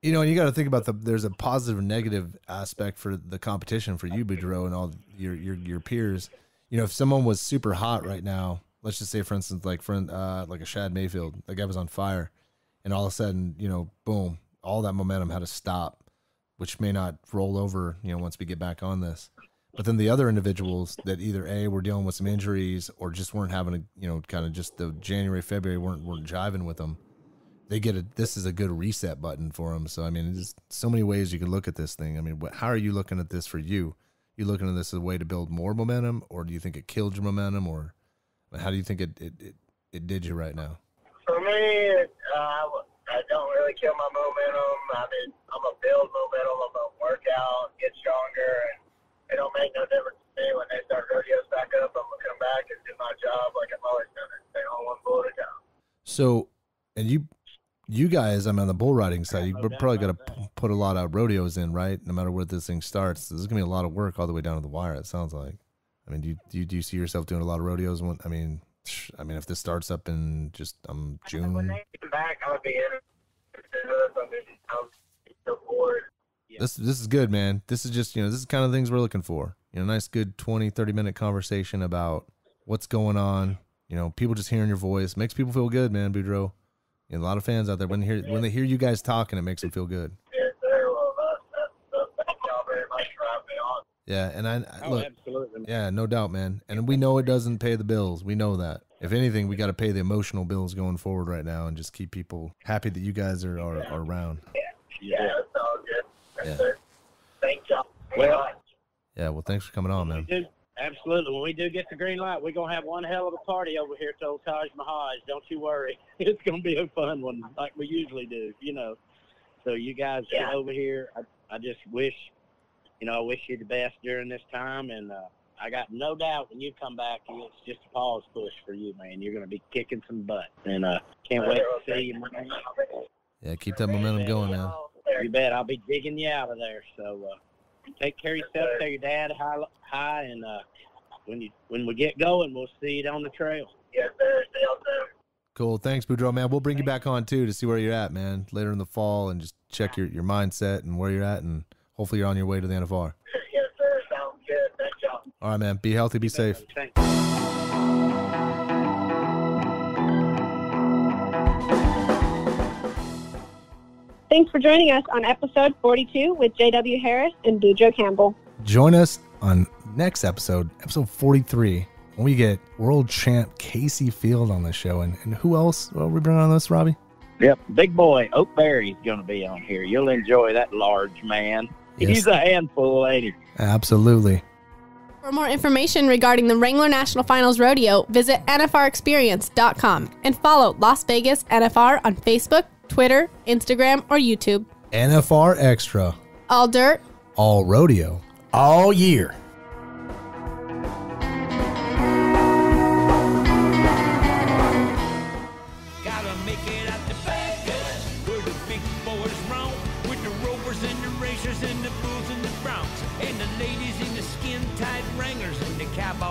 You got to think about there's a positive and negative aspect for the competition for you, Boudreaux, and all your peers. If someone was super hot right now, let's just say, for instance, like a Shad Mayfield, that guy was on fire, and all of a sudden, boom, all that momentum had to stop, which may not roll over, once we get back on this. But then the other individuals that either A, were dealing with some injuries or just weren't having kind of just the January, February weren't jiving with them, this is a good reset button for them. So, I mean, there's so many ways you can look at this thing. I mean, how are you looking at this for you? You looking at this as a way to build more momentum, or do you think it killed your momentum, or how do you think it did you right now? For me, I don't really kill my momentum. I mean, I'm going to build momentum. I'm going to work out, get stronger, and it don't make no difference to me. When they start rodeos back up, I'm going to come back and do my job like I've always done it. Stay on one bull at a time. So, and you guys, on the bull riding side, you probably got to put a lot of rodeos in, right? No matter where this thing starts, there's going to be a lot of work all the way down to the wire, it sounds like. I mean, do you see yourself doing a lot of rodeos? I mean, if this starts up in just June. When they come back, I'll be in. I'm so bored. This is good, man. This is just, this is the kind of things we're looking for. Nice, good 20, 30-minute conversation about what's going on. People just hearing your voice makes people feel good, man, Boudreaux. A lot of fans out there, when they hear you guys talking, it makes them feel good. Yes, sir. Well, thank y'all very much for having me on. Yeah, and look, absolutely. Yeah, no doubt, man. And we know it doesn't pay the bills. We know that. If anything, we got to pay the emotional bills going forward right now, and just keep people happy that you guys are around. Yeah, that's all good. Yeah. Sir. Thank y'all. Yeah, well, thanks for coming on, man. Absolutely. When we do get the green light, we're going to have one hell of a party over here at Old Taj Mahal. Don't you worry. It's going to be a fun one like we usually do, So you guys get over here. I just wish, I wish you the best during this time. And I got no doubt when you come back, it's just a pause push for you, man. You're going to be kicking some butt. And can't wait to see you, man. Yeah, keep that momentum going, man. You bet. I'll be digging you out of there. So take care of yourself. Tell your dad hi, and when we get going, we'll see you on the trail. Yes, sir. See y'all soon. Cool. Thanks, Boudreaux, man. We'll bring you back on, too, to see where you're at, man, later in the fall, and just check your mindset and where you're at, and hopefully you're on your way to the NFR. Yes, sir. Sounds good. Thanks, y'all. All right, man. Be healthy. Be safe. Thanks. Thanks for joining us on episode 42 with J.W. Harris and Boudreaux Campbell. Join us on next episode 43, when we get world champ Casey Field on the show. And who else will we bring on this, Robbie? Yep, big boy Oakberry's going to be on here. You'll enjoy that large man. Yes. He's a handful, lady. Absolutely. For more information regarding the Wrangler National Finals Rodeo, visit NFRexperience.com and follow Las Vegas NFR on Facebook, Twitter, Instagram, or YouTube. NFR Extra. All dirt. All rodeo. All year. Gotta make it out the Vegas, where the big boys roam, with the rovers and the racers and the bulls and the broncs, and the ladies in the skin-tight wranglers and the cowboy